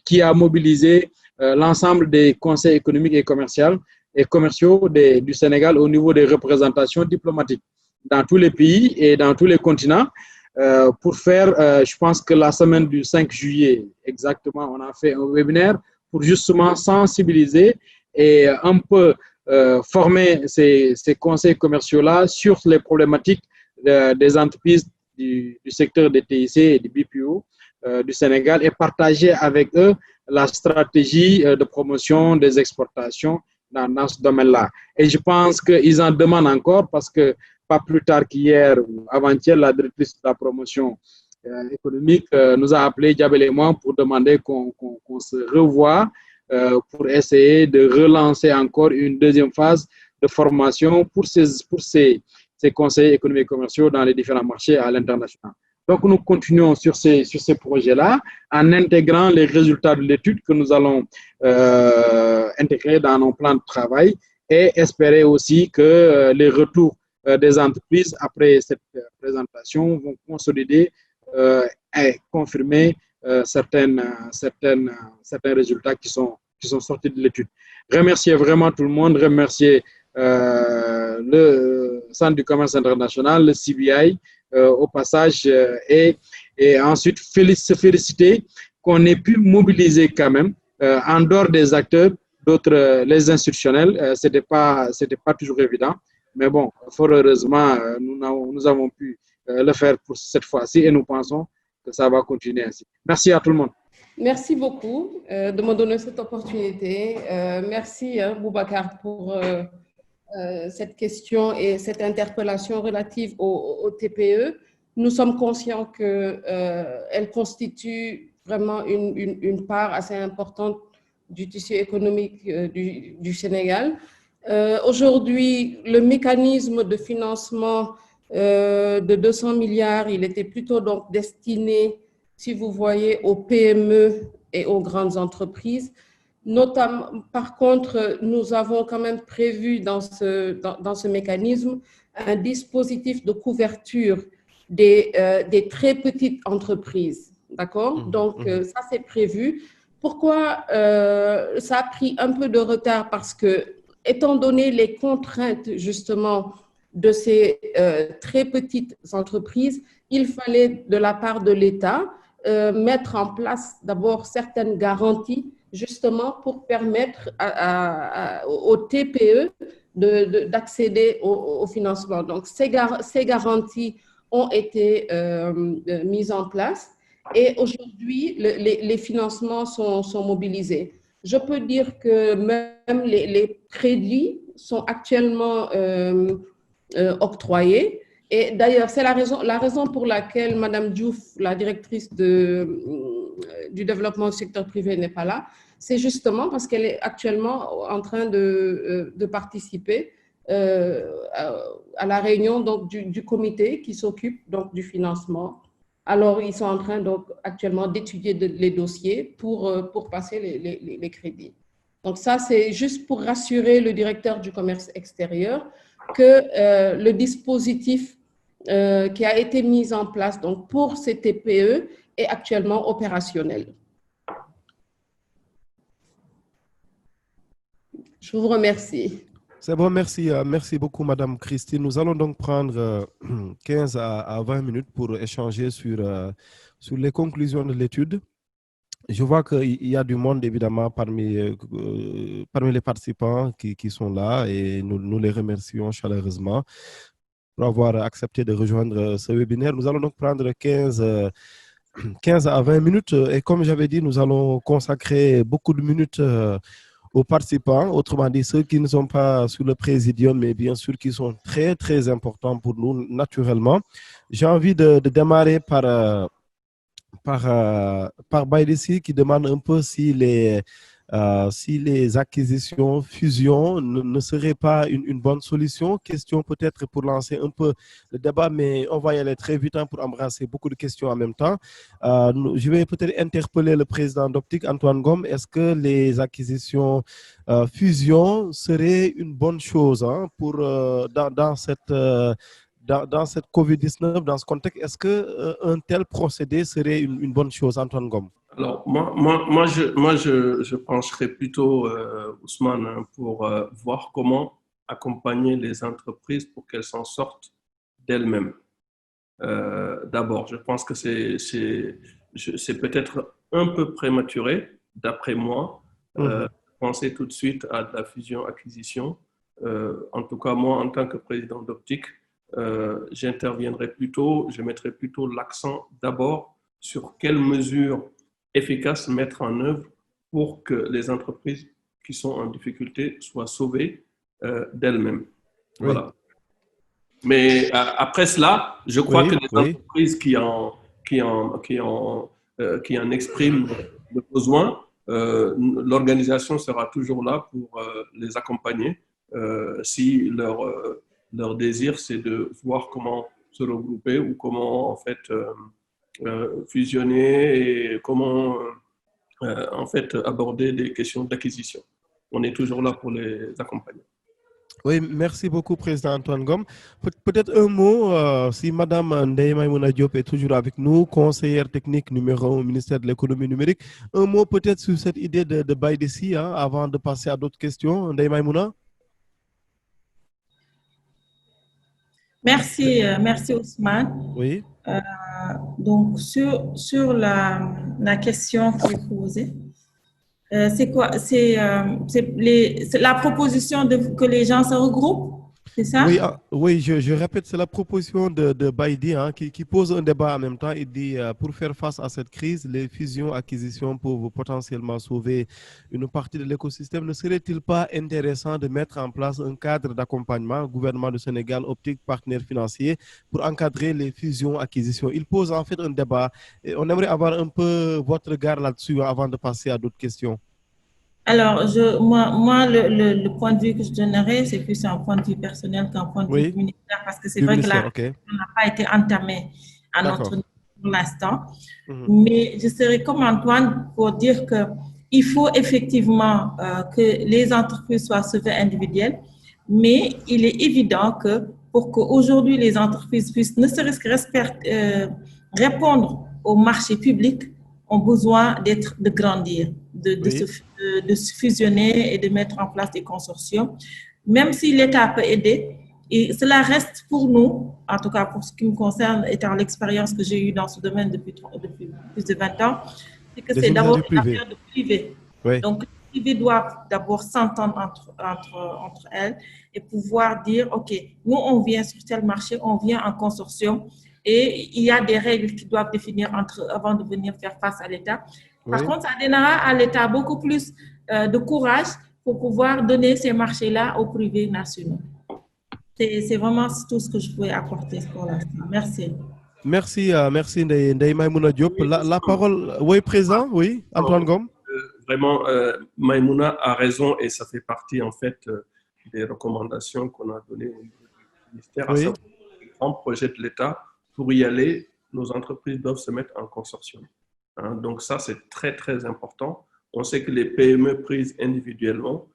[SPEAKER 8] qui a mobilisé l'ensemble des conseils économiques et commerciaux du Sénégal au niveau des représentations diplomatiques dans tous les pays et dans tous les continents pour faire, je pense que la semaine du 5 juillet, exactement, on a fait un webinaire pour justement sensibiliser et un peu former ces conseils commerciaux-là sur les problématiques des entreprises du secteur des TIC et du BPO du Sénégal et partager avec eux la stratégie de promotion des exportations dans ce domaine-là. Et je pense qu'ils en demandent encore parce que pas plus tard qu'hier ou avant-hier, la directrice de la promotion économique nous a appelé, Djabel et moi, pour demander qu'on se revoie pour essayer de relancer encore une deuxième phase de formation pour ces conseils économiques et commerciaux dans les différents marchés à l'international. Donc, nous continuons sur ces projets-là en intégrant les résultats de l'étude que nous allons intégrer dans nos plans de travail et espérer aussi que les retours des entreprises après cette présentation vont consolider et confirmer certains résultats qui sont sortis de l'étude. Remercier vraiment tout le monde, remercier le Centre du commerce international, le CBI, au passage, et ensuite se féliciter qu'on ait pu mobiliser quand même, en dehors des acteurs, d'autres, les institutionnels, c'était pas toujours évident, mais bon, fort heureusement, nous avons pu le faire pour cette fois-ci et nous pensons que ça va continuer ainsi. Merci à tout le monde.
[SPEAKER 6] Merci beaucoup de me donner cette opportunité. Merci Boubacar pour cette question et cette interpellation relative au TPE. Nous sommes conscients qu'elle constitue vraiment une part assez importante du tissu économique du Sénégal. Aujourd'hui, le mécanisme de financement de 200 milliards, il était plutôt donc destiné, si vous voyez, aux PME et aux grandes entreprises. Notamment, par contre, nous avons quand même prévu dans ce mécanisme un dispositif de couverture des très petites entreprises. D'accord ? Donc, ça, c'est prévu. Pourquoi ça a pris un peu de retard? Parce que, étant donné les contraintes, justement, de ces très petites entreprises, il fallait, de la part de l'État, mettre en place d'abord certaines garanties justement pour permettre aux TPE d'accéder au financement. Donc, ces garanties ont été mises en place et aujourd'hui, les financements sont mobilisés. Je peux dire que même les crédits sont actuellement octroyés. Et d'ailleurs, c'est la raison pour laquelle Madame Diouf, la directrice du développement du secteur privé, n'est pas là. C'est justement parce qu'elle est actuellement en train de participer à la réunion donc, du comité qui s'occupe donc du financement Alors, ils sont en train donc actuellement d'étudier les dossiers pour passer les crédits. Donc ça, c'est juste pour rassurer le directeur du commerce extérieur que le dispositif qui a été mis en place donc, pour ces TPE est actuellement opérationnel. Je vous remercie.
[SPEAKER 2] C'est bon, merci. Merci beaucoup, Madame Christine. Nous allons donc prendre 15 à 20 minutes pour échanger sur les conclusions de l'étude. Je vois qu'il y a du monde, évidemment, parmi les participants qui sont là et nous les remercions chaleureusement pour avoir accepté de rejoindre ce webinaire. Nous allons donc prendre 15 à 20 minutes et comme j'avais dit, nous allons consacrer beaucoup de minutes aux participants, autrement dit ceux qui ne sont pas sur le présidium, mais bien sûr qui sont très, très importants pour nous, naturellement. J'ai envie de démarrer par Baïdessi qui demande un peu si les acquisitions, fusions ne seraient pas une bonne solution. Question peut-être pour lancer un peu le débat, mais on va y aller très vite pour embrasser beaucoup de questions en même temps. Je vais peut-être interpeller le président d'Optic, Antoine Ngom. Est-ce que les acquisitions, fusions seraient une bonne chose pour, dans cette COVID-19, dans ce contexte? Est-ce qu'un tel procédé serait une bonne chose, Antoine Ngom?
[SPEAKER 4] Alors, moi, je pencherais plutôt, Ousmane, pour voir comment accompagner les entreprises pour qu'elles s'en sortent d'elles-mêmes. D'abord, je pense que c'est peut-être un peu prématuré, d'après moi, penser tout de suite à de la fusion-acquisition. En tout cas, moi, en tant que président d'Optic, j'interviendrai plutôt, je mettrai plutôt l'accent d'abord sur quelles mesures efficaces mettre en œuvre pour que les entreprises qui sont en difficulté soient sauvées d'elles-mêmes. Oui. Voilà. Mais après cela, je crois que les entreprises qui en expriment le besoin, l'organisation sera toujours là pour les accompagner si leur désir, c'est de voir comment se regrouper ou comment en fait fusionner et comment en fait aborder des questions d'acquisition. On est toujours là pour les accompagner.
[SPEAKER 2] Oui, merci beaucoup, Président Antoine Ngom. Peut-être un mot, si Madame Ndeye Maïmouna Diop est toujours avec nous, conseillère technique numéro 1 au ministère de l'économie numérique. Un mot peut-être sur cette idée de Baïdessi avant de passer à d'autres questions. Ndeye Maïmouna.
[SPEAKER 5] Merci Ousmane.
[SPEAKER 2] Oui.
[SPEAKER 5] Donc, sur la question qui est posée, c'est quoi? C'est la proposition que les gens se regroupent, c'est ça?
[SPEAKER 2] Oui, je répète, c'est la proposition de Baïdi qui pose un débat en même temps. Il dit, pour faire face à cette crise, les fusions-acquisitions peuvent potentiellement sauver une partie de l'écosystème. Ne serait-il pas intéressant de mettre en place un cadre d'accompagnement, gouvernement du Sénégal, Optic, partenaire financier, pour encadrer les fusions-acquisitions? Il pose en fait un débat. Et on aimerait avoir un peu votre regard là-dessus avant de passer à d'autres questions.
[SPEAKER 5] Alors, moi le point de vue que je donnerais, c'est plus un point de vue personnel qu'un point de vue du ministère, parce que c'est vrai que la réflexion n'a pas été entamée à notre niveau pour l'instant. Mais je serais comme Antoine pour dire qu'il faut effectivement que les entreprises soient sauvées individuelles, mais il est évident que pour qu'aujourd'hui les entreprises puissent ne serait-ce que répondre au marché public, ont besoin de grandir, de se fusionner et de mettre en place des consortiums. Même si l'État peut aider, et cela reste pour nous, en tout cas pour ce qui me concerne, étant l'expérience que j'ai eue dans ce domaine depuis plus de 20 ans, c'est que c'est d'abord une affaire de privé. Oui. Donc, les privés doivent d'abord s'entendre entre elles et pouvoir dire, OK, nous, on vient sur tel marché, on vient en consortium, et il y a des règles qui doivent définir avant de venir faire face à l'État. Par contre, ça donnera à l'État beaucoup plus de courage pour pouvoir donner ces marchés-là aux privés nationaux. C'est vraiment tout ce que je pouvais apporter pour l'instant. Merci.
[SPEAKER 2] Merci Ndeye Maïmouna Diop. La parole, oui, présent, oui, Antoine Ngom.
[SPEAKER 4] Vraiment, Maïmouna a raison et ça fait partie en fait des recommandations qu'on a données au ministère, à savoir le grand projet de l'État pour y aller nos entreprises doivent se mettre en consortium. Hein. Donc ça, c'est très, très important. On sait que les PME prises individuellement,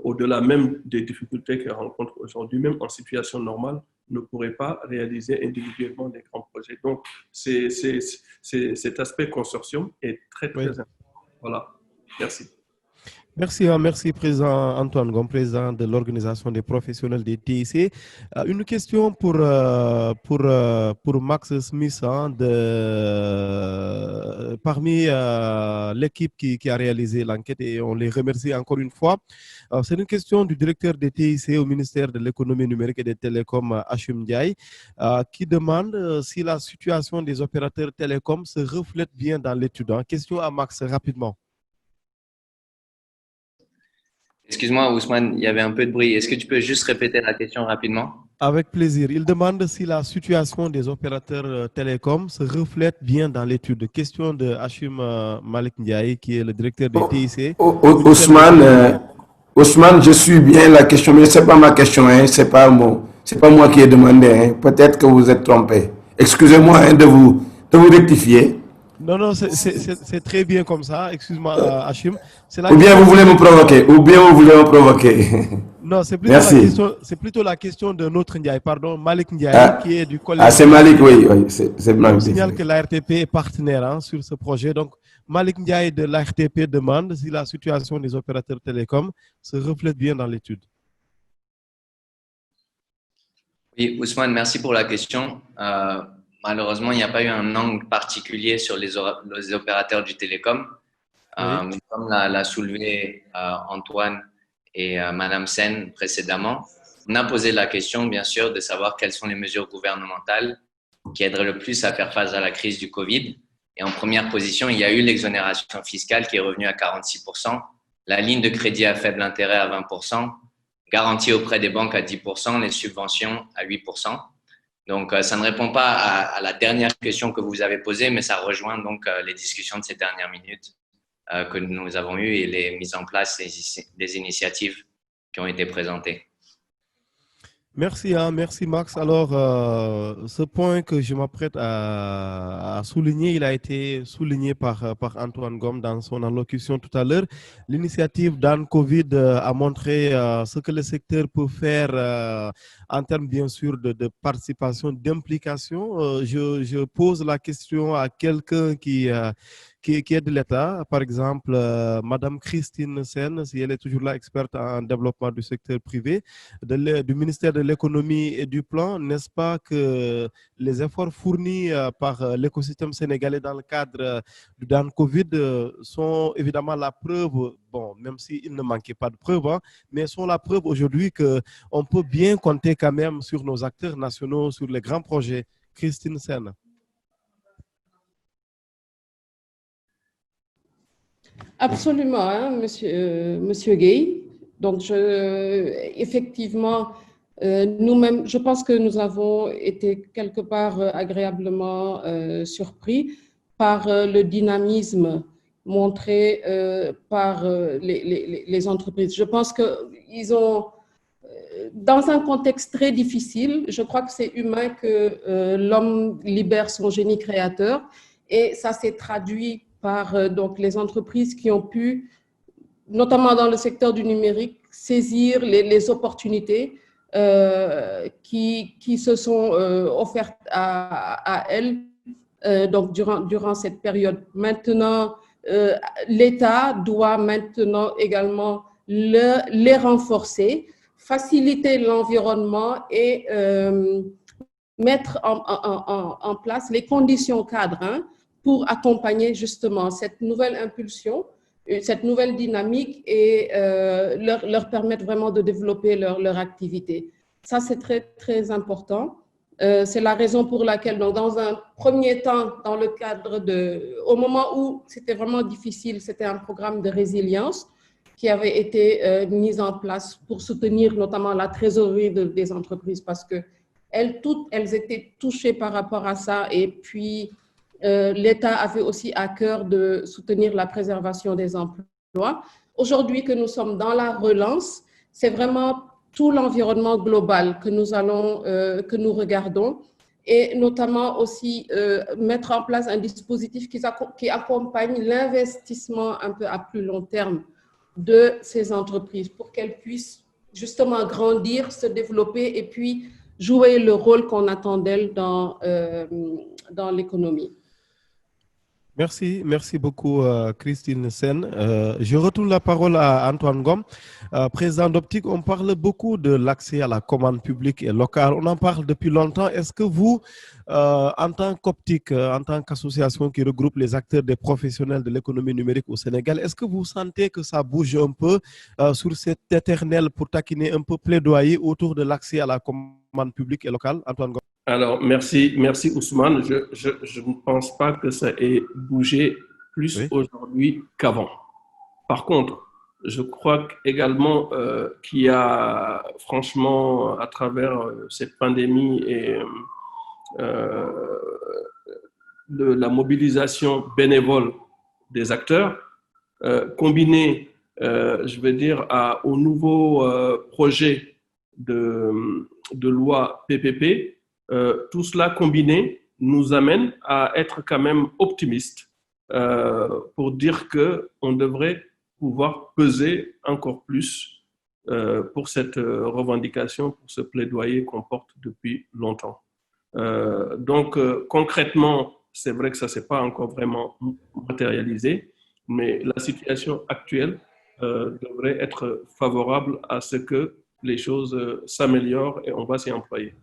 [SPEAKER 4] au-delà même des difficultés qu'elles rencontrent aujourd'hui, même en situation normale, ne pourraient pas réaliser individuellement des grands projets. Donc, cet aspect consortium est très, très important. Voilà. Merci.
[SPEAKER 2] Merci, Président Antoine Ngom, président de l'Organisation des professionnels des TIC. Une question pour Max Smith, hein, parmi l'équipe qui a réalisé l'enquête, et on les remercie encore une fois. C'est une question du directeur des TIC au ministère de l'économie numérique et des télécoms, Hachim Ndiaye, qui demande si la situation des opérateurs télécoms se reflète bien dans l'étude. Hein. Question à Max, rapidement.
[SPEAKER 3] Excuse-moi, Ousmane, il y avait un peu de bruit. Est-ce que tu peux juste répéter la question rapidement?
[SPEAKER 2] Avec plaisir. Il demande si la situation des opérateurs télécoms se reflète bien dans l'étude. Question de Hachim Malik Ndiaye, qui est le directeur de TIC.
[SPEAKER 9] Ousmane, je suis bien la question, mais ce n'est pas ma question, hein, c'est pas moi qui ai demandé. Hein. Peut-être que vous êtes trompé. Excusez-moi hein, de vous rectifier.
[SPEAKER 2] Non, c'est très bien comme ça. Excuse-moi, Hachim.
[SPEAKER 9] Ou bien vous voulez me provoquer.
[SPEAKER 2] Non, c'est plutôt la question de notre Ndiaye, pardon, Malik Ndiaye, qui est du collège.
[SPEAKER 9] Ah, c'est Malik, oui, c'est blanc.
[SPEAKER 2] On signale que l'ARTP est partenaire sur ce projet. Donc, Malik Ndiaye de l'ARTP demande si la situation des opérateurs télécoms se reflète bien dans l'étude.
[SPEAKER 3] Oui, Ousmane, merci pour la question. Malheureusement, il n'y a pas eu un angle particulier sur les opérateurs du télécom. Oui. Comme l'a soulevé Antoine et Madame Sen précédemment, on a posé la question, bien sûr, de savoir quelles sont les mesures gouvernementales qui aideraient le plus à faire face à la crise du Covid. Et en première position, il y a eu l'exonération fiscale qui est revenue à 46%, la ligne de crédit à faible intérêt à 20%, garantie auprès des banques à 10%, les subventions à 8%. Donc, ça ne répond pas à la dernière question que vous avez posée, mais ça rejoint donc les discussions de ces dernières minutes que nous avons eues et les mises en place des initiatives qui ont été présentées.
[SPEAKER 2] Merci Max. Alors, ce point que je m'apprête à souligner, il a été souligné par Antoine Ngom dans son allocution tout à l'heure. L'initiative Dan Covid a montré ce que le secteur peut faire en termes bien sûr de participation, d'implication. Je pose la question à quelqu'un qui est de l'État, par exemple, Madame Christine Sen, si elle est toujours là, experte en développement du secteur privé, du ministère de l'économie et du plan, n'est-ce pas que les efforts fournis par l'écosystème sénégalais dans le cadre du Dan Covid sont évidemment la preuve, bon, même s'il ne manquait pas de preuves, hein, mais sont la preuve aujourd'hui qu'on peut bien compter quand même sur nos acteurs nationaux, sur les grands projets. Christine Sen.
[SPEAKER 6] Absolument, hein, monsieur Gueye. Donc, effectivement, nous-mêmes, je pense que nous avons été quelque part agréablement surpris par le dynamisme montré par les entreprises. Je pense qu'ils ont, dans un contexte très difficile, je crois que c'est humain que l'homme libère son génie créateur et ça s'est traduit par donc, les entreprises qui ont pu, notamment dans le secteur du numérique, saisir les opportunités qui se sont offertes à elles donc, durant cette période. Maintenant, l'État doit maintenant également les renforcer, faciliter l'environnement et mettre en place les conditions cadres, hein, pour accompagner justement cette nouvelle impulsion, cette nouvelle dynamique et leur permettre vraiment de développer leur activité. Ça, c'est très, très important. C'est la raison pour laquelle, donc, dans un premier temps, dans le cadre au moment où c'était vraiment difficile, c'était un programme de résilience qui avait été mis en place pour soutenir notamment la trésorerie des entreprises parce qu'elles étaient touchées par rapport à ça et puis l'État avait aussi à cœur de soutenir la préservation des emplois. Aujourd'hui que nous sommes dans la relance, c'est vraiment tout l'environnement global que nous regardons et notamment aussi mettre en place un dispositif qui accompagne l'investissement un peu à plus long terme de ces entreprises pour qu'elles puissent justement grandir, se développer et puis jouer le rôle qu'on attend d'elles dans l'économie.
[SPEAKER 2] Merci beaucoup Christine Sen. Je retourne la parole à Antoine Ngom. Président d'Optique, on parle beaucoup de l'accès à la commande publique et locale. On en parle depuis longtemps. Est-ce que vous, en tant qu'Optique, en tant qu'association qui regroupe les acteurs des professionnels de l'économie numérique au Sénégal, est-ce que vous sentez que ça bouge un peu sur cet éternel pour taquiner un peu plaidoyer autour de l'accès à la commande publique et locale? Antoine Ngom.
[SPEAKER 4] Alors, merci Ousmane. Je ne pense pas que ça ait bougé plus aujourd'hui qu'avant. Par contre, je crois également qu'il y a, franchement, à travers cette pandémie et de la mobilisation bénévole des acteurs, combinée, je veux dire, au nouveau projet de loi PPP, tout cela combiné nous amène à être quand même optimistes pour dire qu'on devrait pouvoir peser encore plus pour cette revendication, pour ce plaidoyer qu'on porte depuis longtemps. Donc, concrètement, c'est vrai que ça ne s'est pas encore vraiment matérialisé, mais la situation actuelle devrait être favorable à ce que les choses s'améliorent et on va s'y employer.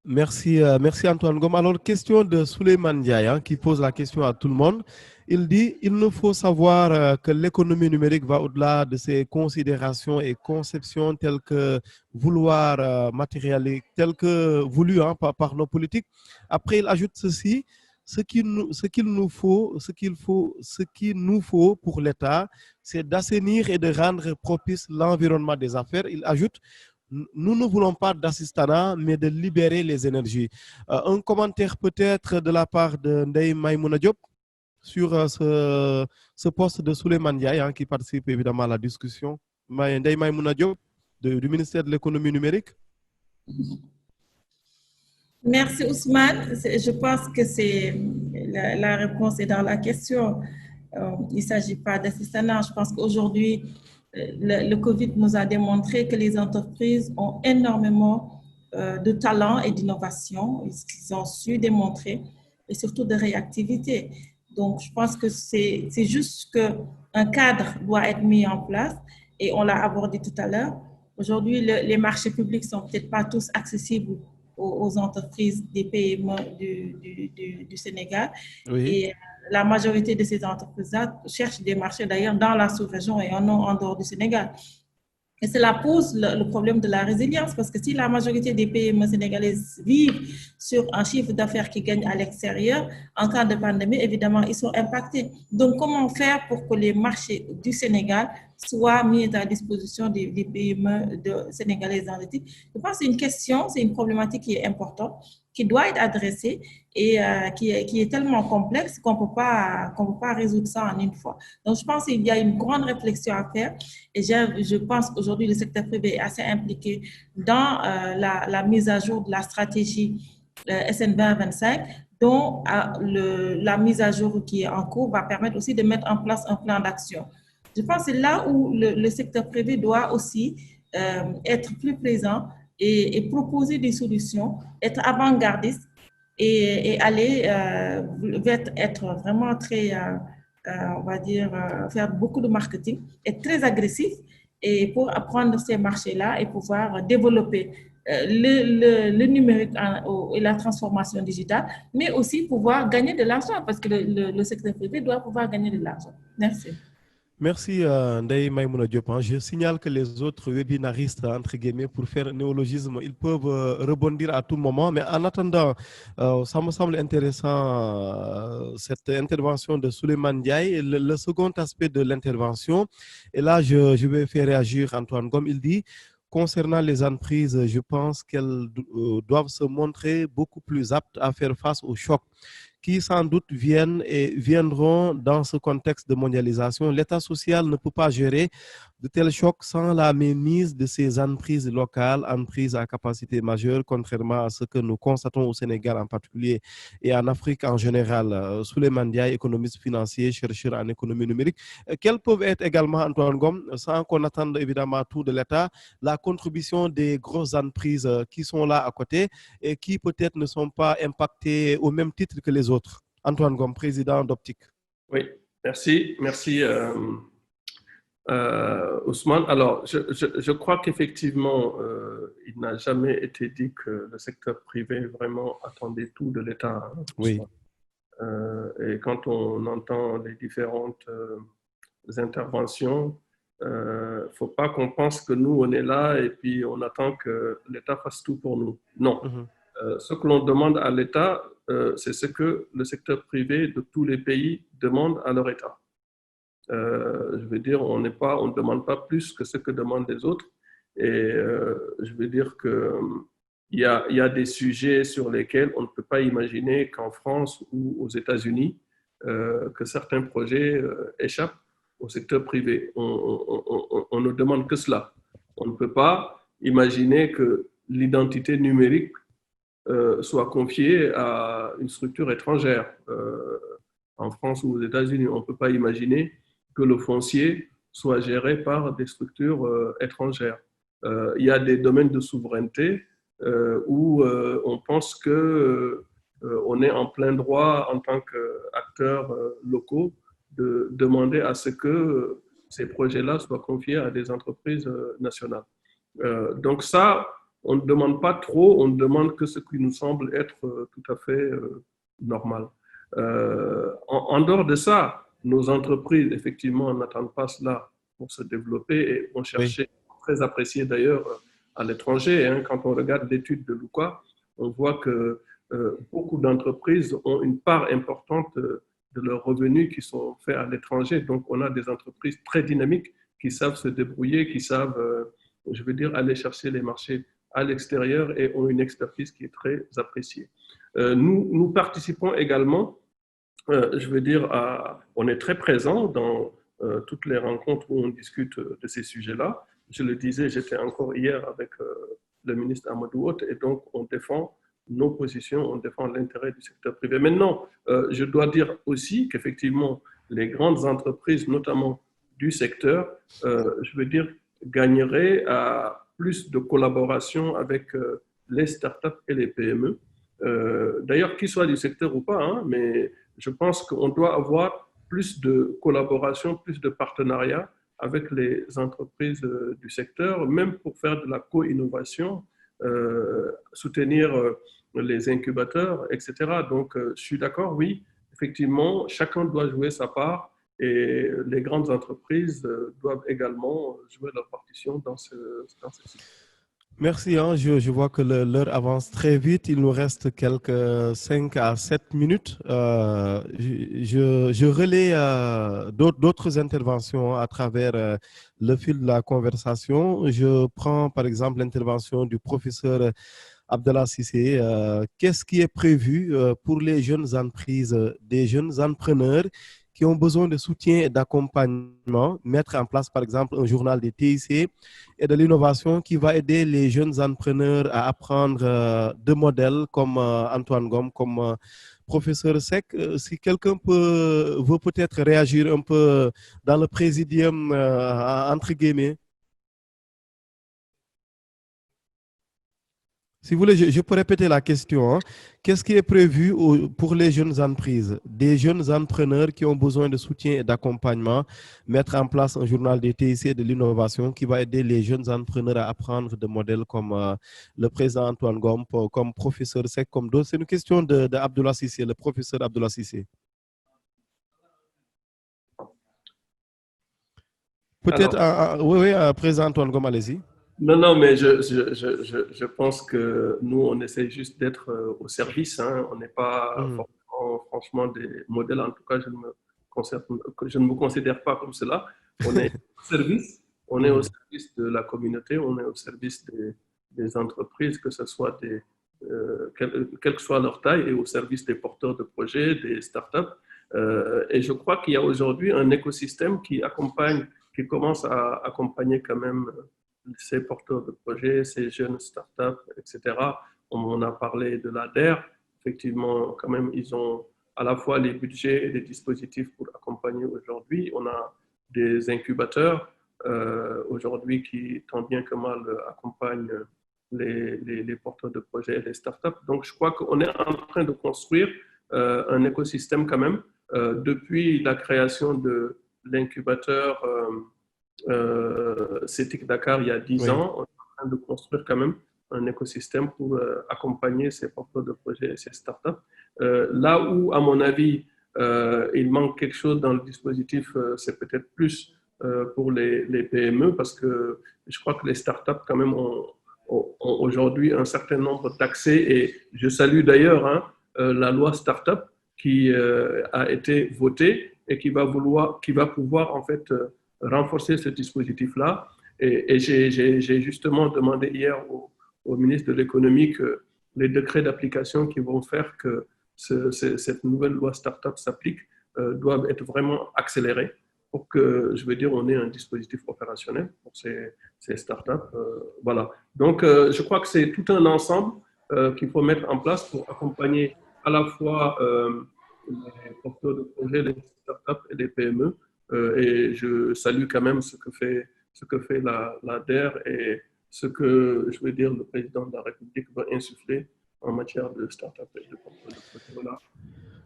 [SPEAKER 2] Merci Antoine Ngom. Alors, question de Souleymane Ndiaye qui pose la question à tout le monde. Il dit, il nous faut savoir que l'économie numérique va au-delà de ces considérations et conceptions telles que vouloir matérialiser, telles que voulues par nos politiques. Après, il ajoute ceci, ce qu'il nous faut pour l'État, c'est d'assainir et de rendre propice l'environnement des affaires. Il ajoute, nous ne voulons pas d'assistanat, mais de libérer les énergies. Un commentaire peut-être de la part de Ndeye Maïmouna Diop sur ce poste de Souleymane Ndiaye qui participe évidemment à la discussion. Ndeye Maïmouna Diop du ministère de l'économie numérique.
[SPEAKER 5] Merci Ousmane. Je pense que la réponse est dans la question. Il ne s'agit pas d'assistanat. Je pense qu'aujourd'hui, le Covid nous a démontré que les entreprises ont énormément de talent et d'innovation, qu'ils ont su démontrer, et surtout de réactivité. Donc, je pense que c'est juste qu'un cadre doit être mis en place, et on l'a abordé tout à l'heure. Aujourd'hui, les marchés publics ne sont peut-être pas tous accessibles aux entreprises des PME du Sénégal. Oui. Et la majorité de ces entreprises-là cherchent des marchés d'ailleurs dans la sous-région et en dehors du Sénégal. Et cela pose le problème de la résilience, parce que si la majorité des PME sénégalaises vivent sur un chiffre d'affaires qui gagne à l'extérieur, en cas de pandémie, évidemment, ils sont impactés. Donc, comment faire pour que les marchés du Sénégal soient mis à disposition des PME sénégalaises dans le titre? Je pense que c'est une question, c'est une problématique qui est importante, qui doit être adressée et qui est tellement complexe qu'on ne peut pas résoudre ça en une fois. Donc, je pense qu'il y a une grande réflexion à faire et je pense qu'aujourd'hui, le secteur privé est assez impliqué dans la mise à jour de la stratégie SN 2025, dont la mise à jour qui est en cours va permettre aussi de mettre en place un plan d'action. Je pense que c'est là où le secteur privé doit aussi être plus présent et proposer des solutions, être avant-gardiste et aller être vraiment très, on va dire, faire beaucoup de marketing, être très agressif et pour apprendre ces marchés-là et pouvoir développer le numérique et la transformation digitale, mais aussi pouvoir gagner de l'argent parce que le secteur privé doit pouvoir gagner de l'argent. Merci.
[SPEAKER 2] Merci Ndeye Maïmouna Diop. Je signale que les autres webinaristes, entre guillemets, pour faire un néologisme, ils peuvent rebondir à tout moment. Mais en attendant, ça me semble intéressant cette intervention de Souleymane Ndiaye. Le second aspect de l'intervention, et là je vais faire réagir Antoine Ngom, il dit, concernant les entreprises, je pense qu'elles doivent se montrer beaucoup plus aptes à faire face aux chocs qui sans doute viennent et viendront dans ce contexte de mondialisation. L'État social ne peut pas gérer de tels chocs sans la mainmise de ces entreprises locales, entreprises à capacité majeure, contrairement à ce que nous constatons au Sénégal en particulier et en Afrique en général. Souleymane Ndiaye, économiste financier, chercheur en économie numérique. Quelles peuvent être également, Antoine Ngom, sans qu'on attende évidemment tout de l'État, la contribution des grosses entreprises qui sont là à côté et qui peut-être ne sont pas impactées au même titre que les autres? Antoine Ngom, président d'Optique.
[SPEAKER 4] Oui, merci. Ousmane, alors je crois qu'effectivement, il n'a jamais été dit que le secteur privé vraiment attendait tout de l'État. Hein,
[SPEAKER 2] oui.
[SPEAKER 4] Et quand on entend les différentes interventions, il ne faut pas qu'on pense que nous, on est là et puis on attend que l'État fasse tout pour nous. Non. Ce que l'on demande à l'État, c'est ce que le secteur privé de tous les pays demande à leur État. Je veux dire, on ne demande pas plus que ce que demandent les autres. Et je veux dire qu'il y a des sujets sur lesquels on ne peut pas imaginer qu'en France ou aux États-Unis, que certains projets échappent au secteur privé. On ne demande que cela. On ne peut pas imaginer que l'identité numérique soit confiée à une structure étrangère. En France ou aux États-Unis, on ne peut pas imaginer que le foncier soit géré par des structures étrangères. Il y a des domaines de souveraineté où on pense qu'on est en plein droit en tant qu'acteurs locaux de demander à ce que ces projets-là soient confiés à des entreprises nationales. Donc ça, on ne demande pas trop, on ne demande que ce qui nous semble être tout à fait normal. En dehors de ça, nos entreprises, effectivement, n'attendent pas cela pour se développer et vont chercher, très apprécié d'ailleurs à l'étranger. Hein. Quand on regarde l'étude de Luca, on voit que beaucoup d'entreprises ont une part importante de leurs revenus qui sont faits à l'étranger. Donc, on a des entreprises très dynamiques qui savent se débrouiller, qui savent, je veux dire, aller chercher les marchés à l'extérieur et ont une expertise qui est très appréciée. Nous participons également, je veux dire, on est très présents dans toutes les rencontres où on discute de ces sujets-là. Je le disais, j'étais encore hier avec le ministre Amadou Hott et donc on défend nos positions, on défend l'intérêt du secteur privé. Maintenant, je dois dire aussi qu'effectivement, les grandes entreprises, notamment du secteur, je veux dire, gagneraient à plus de collaboration avec les startups et les PME. D'ailleurs, qu'ils soient du secteur ou pas, hein, mais je pense qu'on doit avoir plus de collaboration, plus de partenariat avec les entreprises du secteur, même pour faire de la co-innovation, soutenir les incubateurs, etc. Donc, je suis d'accord, oui, effectivement, chacun doit jouer sa part et les grandes entreprises doivent également jouer leur partition dans ce système.
[SPEAKER 2] Merci, hein. Je vois que l'heure avance très vite. Il nous reste quelques 5 à 7 minutes. Je relais d'autres interventions à travers le fil de la conversation. Je prends par exemple l'intervention du professeur Abdallah Cissé. Qu'est-ce qui est prévu pour les jeunes entreprises, des jeunes entrepreneurs qui ont besoin de soutien et d'accompagnement, mettre en place par exemple un journal des TIC et de l'innovation qui va aider les jeunes entrepreneurs à apprendre de modèles comme Antoine Ngom, comme professeur Seck. Si quelqu'un veut peut-être réagir un peu dans le présidium, entre guillemets. Si vous voulez, je peux répéter la question. Hein. Qu'est-ce qui est prévu pour les jeunes entreprises, des jeunes entrepreneurs qui ont besoin de soutien et d'accompagnement, mettre en place un journal des TIC et de l'innovation qui va aider les jeunes entrepreneurs à apprendre de modèles comme le président Antoine Ngom, comme professeur Seck, comme d'autres. C'est une question d'Abdallah Cissé, le professeur Abdallah Cissé. Peut-être, oui, président Antoine Ngom, allez-y.
[SPEAKER 4] Non, mais je pense que nous, on essaie juste d'être au service. Hein. On n'est pas franchement des modèles. En tout cas, je ne me considère pas comme cela. On est au service. On est au service de la communauté. On est au service des entreprises, que ce soit quelle que soit leur taille, et au service des porteurs de projets, des startups. Et je crois qu'il y a aujourd'hui un écosystème qui accompagne qui commence à accompagner quand même ces porteurs de projets, ces jeunes startups, etc. On a parlé de l'ADER. Effectivement, quand même, ils ont à la fois les budgets et les dispositifs pour accompagner aujourd'hui. On a des incubateurs aujourd'hui qui, tant bien que mal, accompagnent les porteurs de projets et les startups. Donc, je crois qu'on est en train de construire un écosystème quand même. Depuis la création de l'incubateur CETIC Dakar il y a 10 ans, on est en train de construire quand même un écosystème pour accompagner ces porteurs de projets et ces startups. Là où, à mon avis, il manque quelque chose dans le dispositif, c'est peut-être plus pour les PME, parce que je crois que les startups quand même ont aujourd'hui un certain nombre d'accès, et je salue d'ailleurs la loi startup qui a été votée et qui va pouvoir en fait renforcer ce dispositif-là. Et j'ai justement demandé hier au ministre de l'économie que les décrets d'application qui vont faire que cette nouvelle loi startup s'applique doivent être vraiment accélérés pour que, je veux dire, on ait un dispositif opérationnel pour ces startups. Voilà. Donc, je crois que c'est tout un ensemble qu'il faut mettre en place pour accompagner à la fois les porteurs de projets, les startups et les PME. Et je salue quand même ce que fait l'ADER et ce que, je veux dire, le président de la République va insuffler en matière de start-up et de porteurs de projets. Voilà.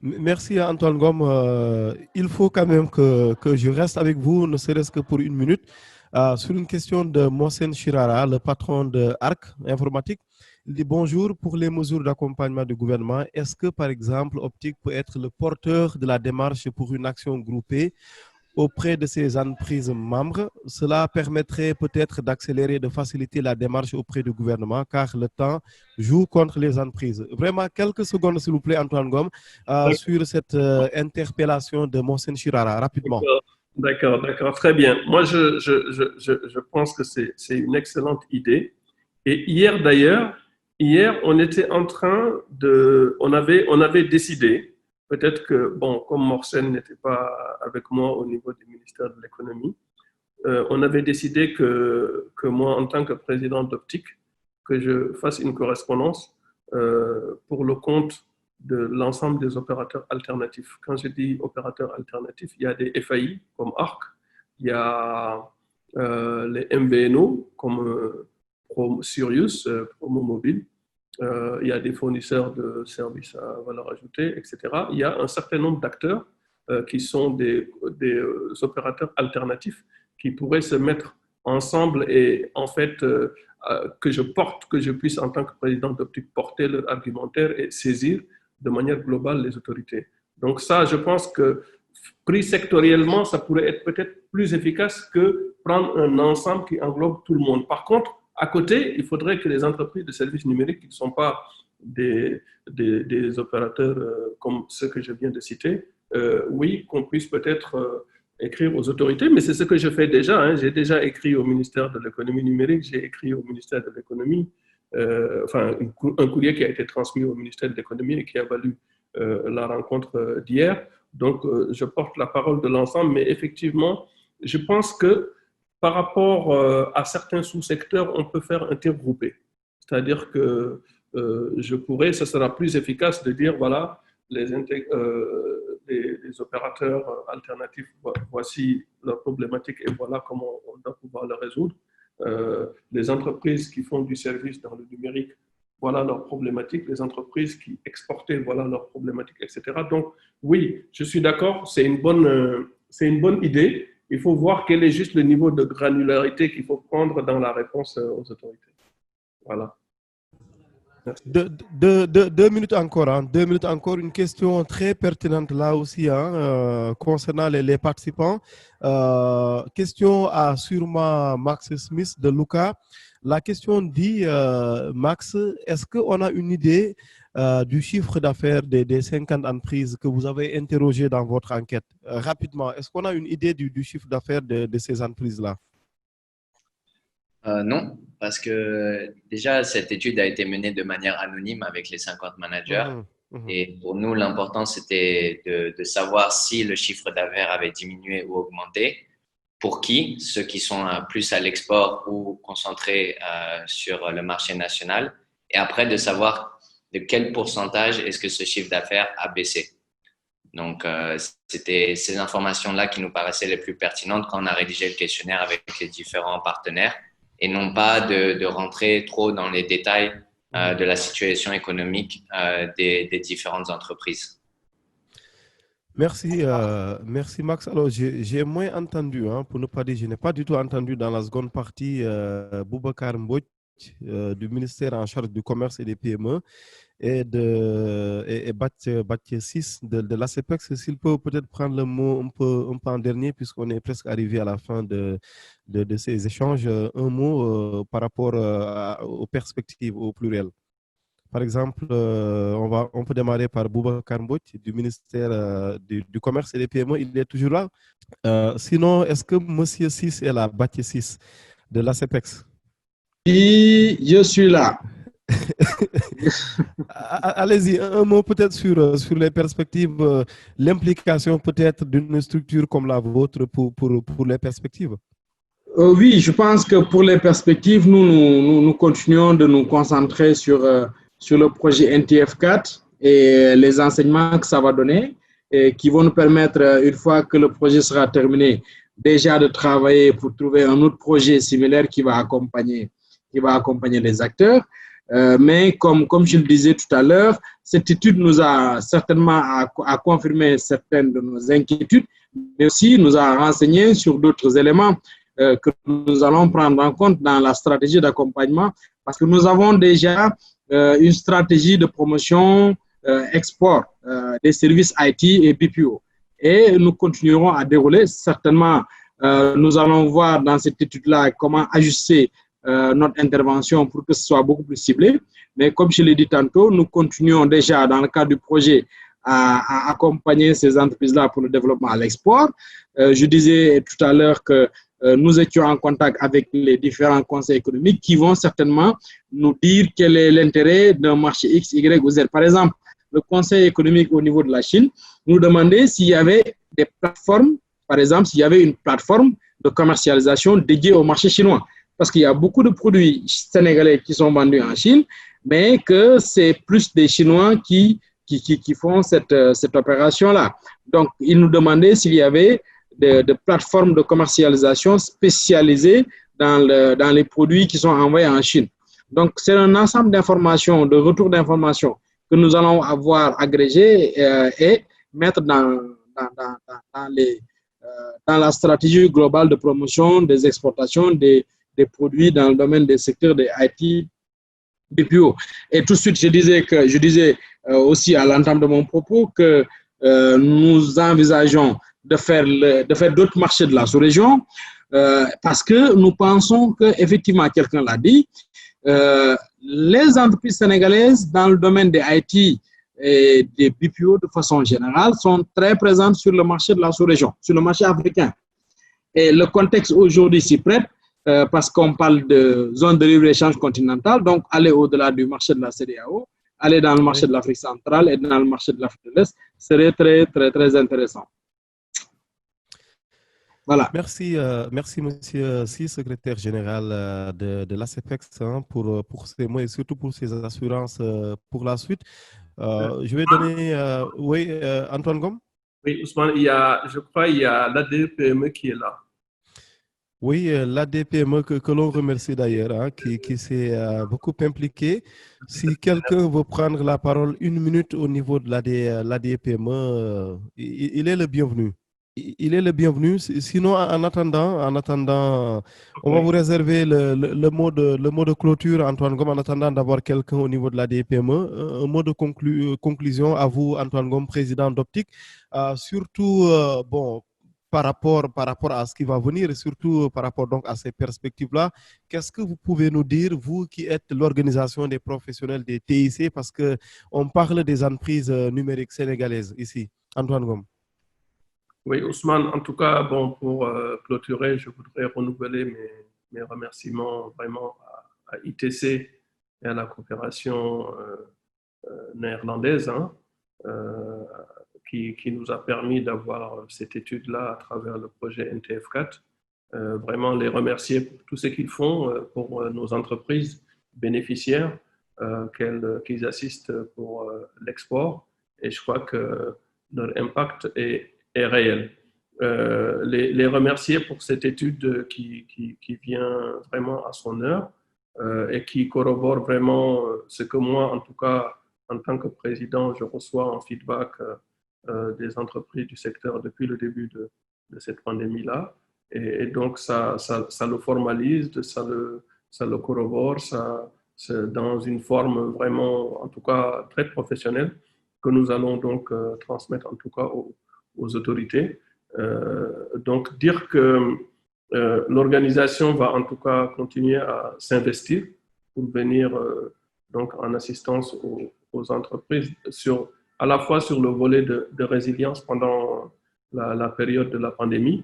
[SPEAKER 2] Merci Antoine Ngom. Il faut quand même que je reste avec vous, ne serait-ce que pour une minute, sur une question de Mohsen Chirara, le patron de ARC Informatique. Il dit bonjour, pour les mesures d'accompagnement du gouvernement, est-ce que par exemple Optic peut être le porteur de la démarche pour une action groupée auprès de ses entreprises membres? Cela permettrait peut-être d'accélérer, de faciliter la démarche auprès du gouvernement, car le temps joue contre les entreprises. Vraiment, quelques secondes, s'il vous plaît, Antoine Ngom, sur cette interpellation de Mohsen Chirara, rapidement.
[SPEAKER 4] D'accord, très bien. Moi, je pense que c'est une excellente idée. Et hier, d'ailleurs, on était en train on avait décidé, peut-être que, bon, comme Mohsen n'était pas avec moi au niveau du ministère de l'économie, on avait décidé que moi, en tant que président d'Optic, que je fasse une correspondance pour le compte de l'ensemble des opérateurs alternatifs. Quand je dis opérateurs alternatifs, il y a des FAI comme ARC, il y a les MVNO comme Sirius, Promo Mobile, il y a des fournisseurs de services à valeur ajoutée, etc. Il y a un certain nombre d'acteurs qui sont des opérateurs alternatifs qui pourraient se mettre ensemble et en fait que je puisse en tant que président d'Optic porter leur argumentaire et saisir de manière globale les autorités. Donc ça, je pense que pris sectoriellement, ça pourrait être peut-être plus efficace que prendre un ensemble qui englobe tout le monde. Par contre, à côté, il faudrait que les entreprises de services numériques qui ne sont pas des opérateurs comme ceux que je viens de citer, oui, qu'on puisse peut-être écrire aux autorités, mais c'est ce que je fais déjà. Hein. J'ai déjà écrit au ministère de l'économie numérique, j'ai écrit au ministère de l'économie, un courrier qui a été transmis au ministère de l'économie et qui a valu la rencontre d'hier. Donc, je porte la parole de l'ensemble, mais effectivement, je pense que par rapport à certains sous-secteurs, on peut faire intergrouper. C'est-à-dire que ce sera plus efficace de dire, voilà, les opérateurs alternatifs, voici leur problématique et voilà comment on doit pouvoir le résoudre. Les entreprises qui font du service dans le numérique, voilà leurs problématiques. Les entreprises qui exportaient, voilà leurs problématiques, etc. Donc, oui, je suis d'accord, c'est une bonne idée. Il faut voir quel est juste le niveau de granularité qu'il faut prendre dans la réponse aux autorités. Voilà.
[SPEAKER 2] Deux minutes encore, hein. 2 minutes encore. Une question très pertinente là aussi concernant les participants. Question à sûrement Max Smith de Luca. La question dit, Max, est-ce qu'on a une idée du chiffre d'affaires des 50 entreprises que vous avez interrogées dans votre enquête? Rapidement, est-ce qu'on a une idée du chiffre d'affaires de ces entreprises-là?
[SPEAKER 3] Non, parce que déjà, cette étude a été menée de manière anonyme avec les 50 managers. Et pour nous, l'important, c'était de savoir si le chiffre d'affaires avait diminué ou augmenté. pour qui, ceux qui sont plus à l'export ou concentrés sur le marché national, et après de savoir de quel pourcentage est-ce que ce chiffre d'affaires a baissé. Donc, c'était ces informations-là qui nous paraissaient les plus pertinentes quand on a rédigé le questionnaire avec les différents partenaires, et non pas de rentrer trop dans les détails de la situation économique des différentes entreprises.
[SPEAKER 2] Merci, merci Max. Alors, j'ai moins entendu, hein, pour ne pas dire, je n'ai pas du tout entendu dans la seconde partie Boubacar Mbodj du ministère en charge du commerce et des PME et Bathie 6 de l'ACPEX. S'il peut peut-être prendre le mot un peu en dernier, puisqu'on est presque arrivé à la fin de ces échanges, un mot par rapport aux perspectives au pluriel. Par exemple, on peut démarrer par Boubacar Mbodj du ministère du Commerce et des PME. Il est toujours là. Sinon, est-ce que M. 6 est là, Bathie 6 de l'ACPEX?
[SPEAKER 8] Oui, je suis là.
[SPEAKER 2] Allez-y, un mot peut-être sur les perspectives, l'implication peut-être d'une structure comme la vôtre pour les perspectives.
[SPEAKER 8] Oui, je pense que pour les perspectives, nous continuons de nous concentrer sur le projet NTF4 et les enseignements que ça va donner et qui vont nous permettre, une fois que le projet sera terminé, déjà de travailler pour trouver un autre projet similaire qui va accompagner les acteurs. Mais comme je le disais tout à l'heure, cette étude nous a certainement a confirmé certaines de nos inquiétudes, mais aussi nous a renseigné sur d'autres éléments que nous allons prendre en compte dans la stratégie d'accompagnement, parce que nous avons déjà une stratégie de promotion export des services IT et BPO. Et nous continuerons à dérouler. Certainement, nous allons voir dans cette étude-là comment ajuster notre intervention pour que ce soit beaucoup plus ciblé. Mais comme je l'ai dit tantôt, nous continuons déjà dans le cadre du projet à accompagner ces entreprises-là pour le développement à l'export. Je disais tout à l'heure que nous étions en contact avec les différents conseils économiques qui vont certainement nous dire quel est l'intérêt d'un marché X, Y ou Z. Par exemple, le conseil économique au niveau de la Chine nous demandait s'il y avait des plateformes, par exemple, s'il y avait une plateforme de commercialisation dédiée au marché chinois. Parce qu'il y a beaucoup de produits sénégalais qui sont vendus en Chine, mais que c'est plus des Chinois qui font cette opération-là. Donc, ils nous demandaient s'il y avait de plateformes de commercialisation spécialisées dans les produits qui sont envoyés en Chine. Donc, c'est un ensemble d'informations, de retours d'informations que nous allons avoir agrégés et mettre dans la stratégie globale de promotion des exportations des produits dans le domaine des secteurs des IT, BPO. Et tout de suite, je disais aussi à l'entame de mon propos que nous envisageons de faire d'autres marchés de la sous-région parce que nous pensons qu'effectivement, quelqu'un l'a dit, les entreprises sénégalaises dans le domaine des IT et des BPO de façon générale sont très présentes sur le marché de la sous-région, sur le marché africain. Et le contexte aujourd'hui s'y prête parce qu'on parle de zone de libre-échange continentale, donc aller au-delà du marché de la CEDEAO, aller dans le marché de l'Afrique centrale et dans le marché de l'Afrique de l'Est serait très, très, très intéressant. Voilà.
[SPEAKER 2] Merci, Monsieur Si, secrétaire général de l'ACPEX, hein, pour ces mots et surtout pour ces assurances pour la suite. Je vais donner... Antoine Ngom?
[SPEAKER 4] Oui, Ousmane, je crois qu'il y a l'ADPME qui est là.
[SPEAKER 2] Oui, l'ADPME que l'on remercie d'ailleurs, hein, qui s'est beaucoup impliqué. Si quelqu'un veut prendre la parole une minute au niveau de l'ADPME, il est le bienvenu. Il est le bienvenu. Sinon, en attendant, on va vous réserver le mot de clôture, Antoine Ngom, en attendant d'avoir quelqu'un au niveau de la DPME. Un mot de conclusion à vous, Antoine Ngom, président d'Optique. Surtout, par rapport à ce qui va venir et surtout par rapport donc à ces perspectives-là, qu'est-ce que vous pouvez nous dire, vous qui êtes l'organisation des professionnels des TIC, parce qu'on parle des entreprises numériques sénégalaises ici. Antoine Ngom.
[SPEAKER 4] Oui, Ousmane, en tout cas, pour clôturer, je voudrais renouveler mes remerciements vraiment à ITC et à la coopération néerlandaise qui nous a permis d'avoir cette étude-là à travers le projet NTF4. vraiment les remercier pour tout ce qu'ils font pour nos entreprises bénéficiaires, qu'ils assistent pour l'export. Et je crois que leur impact est réel. Les remercier pour cette étude qui vient vraiment à son heure et qui corrobore vraiment ce que moi, en tout cas, en tant que président, je reçois en feedback des entreprises du secteur depuis le début de cette pandémie-là. Et donc, ça le formalise, ça le corrobore, c'est dans une forme vraiment, en tout cas, très professionnelle que nous allons donc transmettre, en tout cas, aux autorités. Donc, dire que l'organisation va en tout cas continuer à s'investir pour venir donc en assistance aux entreprises, à la fois sur le volet de résilience pendant la période de la pandémie.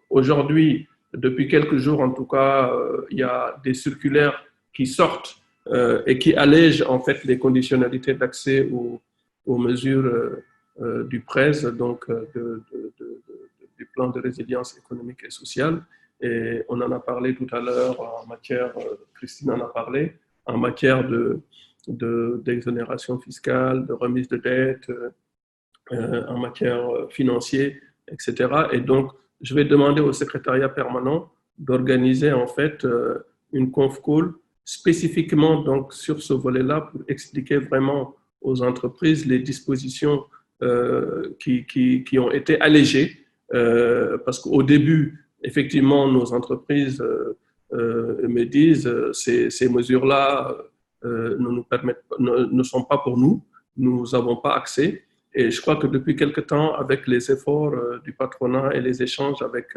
[SPEAKER 4] Aujourd'hui, depuis quelques jours en tout cas, il y a des circulaires qui sortent et qui allègent en fait les conditionnalités d'accès aux mesures du PRES, donc du plan de résilience économique et sociale. Et on en a parlé tout à l'heure en matière, Christine en a parlé, en matière d'exonération fiscale, de remise de dette, en matière financière, etc. Et donc, je vais demander au secrétariat permanent d'organiser en fait une conf call spécifiquement donc sur ce volet-là pour expliquer vraiment aux entreprises les dispositions qui ont été allégées parce qu'au début, effectivement, nos entreprises me disent ces mesures-là ne sont pas pour nous, nous n'avons pas accès. Et je crois que depuis quelque temps, avec les efforts du patronat et les échanges avec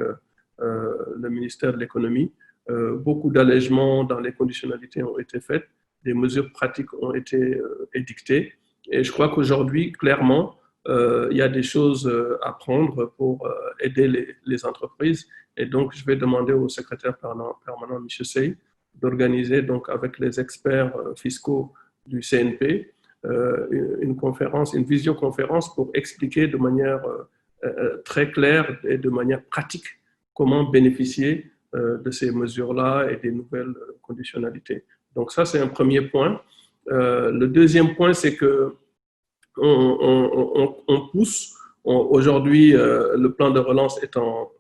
[SPEAKER 4] le ministère de l'économie, beaucoup d'allègements dans les conditionnalités ont été faites, des mesures pratiques ont été édictées. Et je crois qu'aujourd'hui, clairement, il y a des choses à prendre pour aider les entreprises. Et donc, je vais demander au secrétaire permanent, M. Sey, d'organiser donc avec les experts fiscaux du CNP une conférence, une visioconférence pour expliquer de manière très claire et de manière pratique comment bénéficier de ces mesures-là et des nouvelles conditionnalités. Donc ça, c'est un premier point. Le deuxième point, c'est que on pousse. Aujourd'hui, le plan de relance est en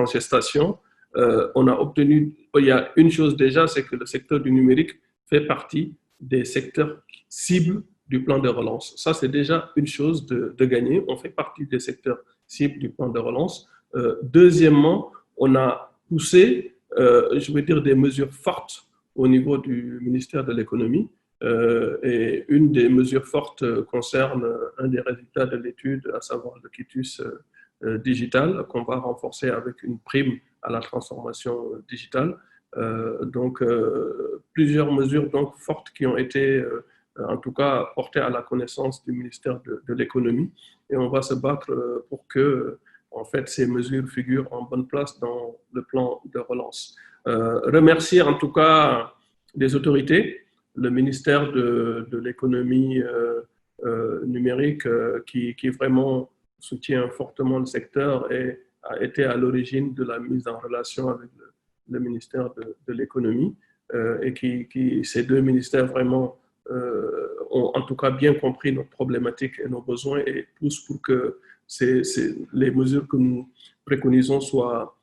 [SPEAKER 4] gestation. On a obtenu, il y a une chose déjà, c'est que le secteur du numérique fait partie des secteurs cibles du plan de relance. Ça, c'est déjà une chose de gagner. On fait partie des secteurs cibles du plan de relance. Deuxièmement, on a poussé, je veux dire, des mesures fortes au niveau du ministère de l'économie. Et une des mesures fortes concerne un des résultats de l'étude, à savoir le quitus digital, qu'on va renforcer avec une prime à la transformation digitale. Donc, plusieurs mesures donc, fortes qui ont été, en tout cas, portées à la connaissance du ministère de l'économie. Et on va se battre pour que, en fait, ces mesures figurent en bonne place dans le plan de relance. Remercier, en tout cas, les autorités, le ministère de l'économie numérique qui vraiment soutient fortement le secteur et a été à l'origine de la mise en relation avec le ministère de l'économie et ces deux ministères vraiment ont en tout cas bien compris notre problématique et nos besoins et poussent pour que les mesures que nous préconisons soient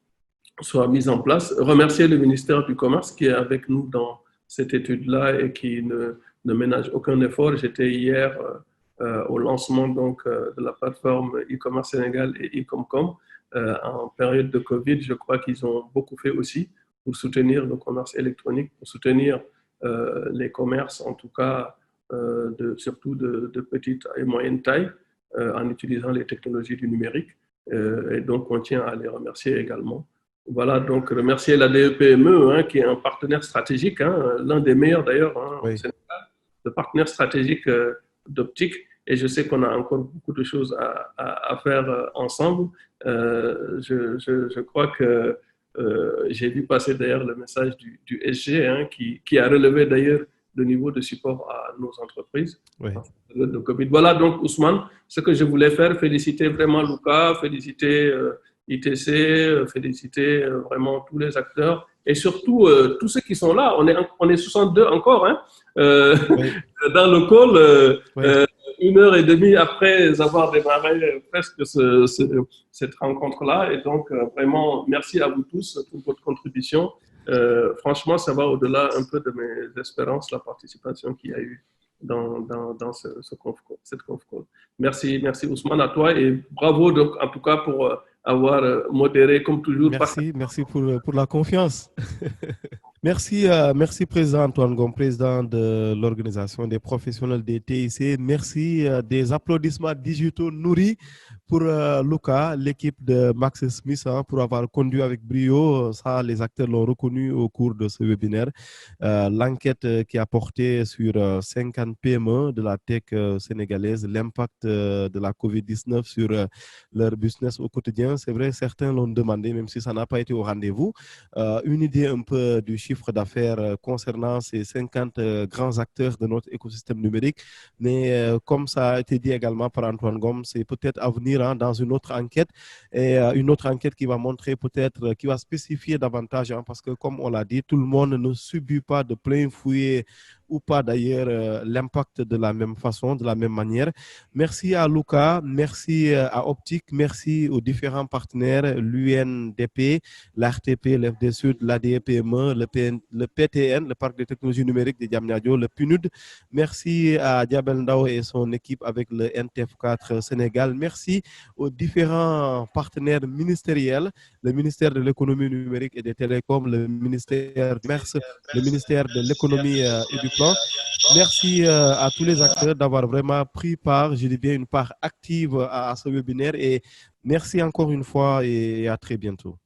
[SPEAKER 4] mises en place. Remercier le ministère du Commerce qui est avec nous dans cette étude-là et qui ne ménage aucun effort. J'étais hier au lancement donc, de la plateforme e-commerce Sénégal et e-comcom. En période de Covid, je crois qu'ils ont beaucoup fait aussi pour soutenir le commerce électronique, pour soutenir les commerces, en tout cas, surtout de petite et moyenne taille, en utilisant les technologies du numérique. Et donc, on tient à les remercier également. Voilà, donc remercier la DEPME, qui est un partenaire stratégique, l'un des meilleurs d'ailleurs au Sénégal, le partenaire stratégique d'Optic. Et je sais qu'on a encore beaucoup de choses à faire ensemble. Je crois que j'ai vu passer d'ailleurs le message du SG qui a relevé d'ailleurs le niveau de support à nos entreprises.
[SPEAKER 2] Oui.
[SPEAKER 4] De COVID. Voilà donc Ousmane, ce que je voulais faire, féliciter vraiment Luca, féliciter ITC, féliciter vraiment tous les acteurs et surtout tous ceux qui sont là. On est 62 encore hein, oui. Dans le call. Oui. 1h30 après avoir démarré presque cette rencontre-là. Et donc, vraiment, merci à vous tous pour votre contribution. Franchement, ça va au-delà un peu de mes espérances, la participation qu'il y a eu dans cette conf call. Merci Ousmane, à toi et bravo donc, en tout cas pour avoir modéré comme toujours.
[SPEAKER 2] Merci pour la confiance. Merci Président Antoine Ngom, président de l'organisation des professionnels des TIC. Merci des applaudissements digitaux nourris pour Luca, l'équipe de Max Smith, pour avoir conduit avec brio. Ça, les acteurs l'ont reconnu au cours de ce webinaire. L'enquête qui a porté sur 50 PME de la tech sénégalaise, l'impact de la COVID-19 sur leur business au quotidien. C'est vrai, certains l'ont demandé, même si ça n'a pas été au rendez-vous. Une idée un peu du chiffre d'affaires concernant ces 50 grands acteurs de notre écosystème numérique. Mais comme ça a été dit également par Antoine Ngom, c'est peut-être à venir dans une autre enquête, et une autre enquête qui va montrer peut-être, qui va spécifier davantage, parce que comme on l'a dit, tout le monde ne subit pas de plein fouet ou pas d'ailleurs l'impact de la même façon, de la même manière. Merci à Luca, merci à Optic, merci aux différents partenaires, l'UNDP, l'RTP, l'FD Sud, l'ADPME, le PTN, le Parc de technologie numérique de Diamniadio, le PNUD. Merci à Diabel Ndao et son équipe avec le NTF4 Sénégal. Merci aux différents partenaires ministériels, le ministère de l'économie numérique et des télécoms, le ministère du commerce, le ministère de l'économie et du plan. Merci à tous les acteurs d'avoir vraiment pris part, je dis bien une part active à ce webinaire, et merci encore une fois et à très bientôt.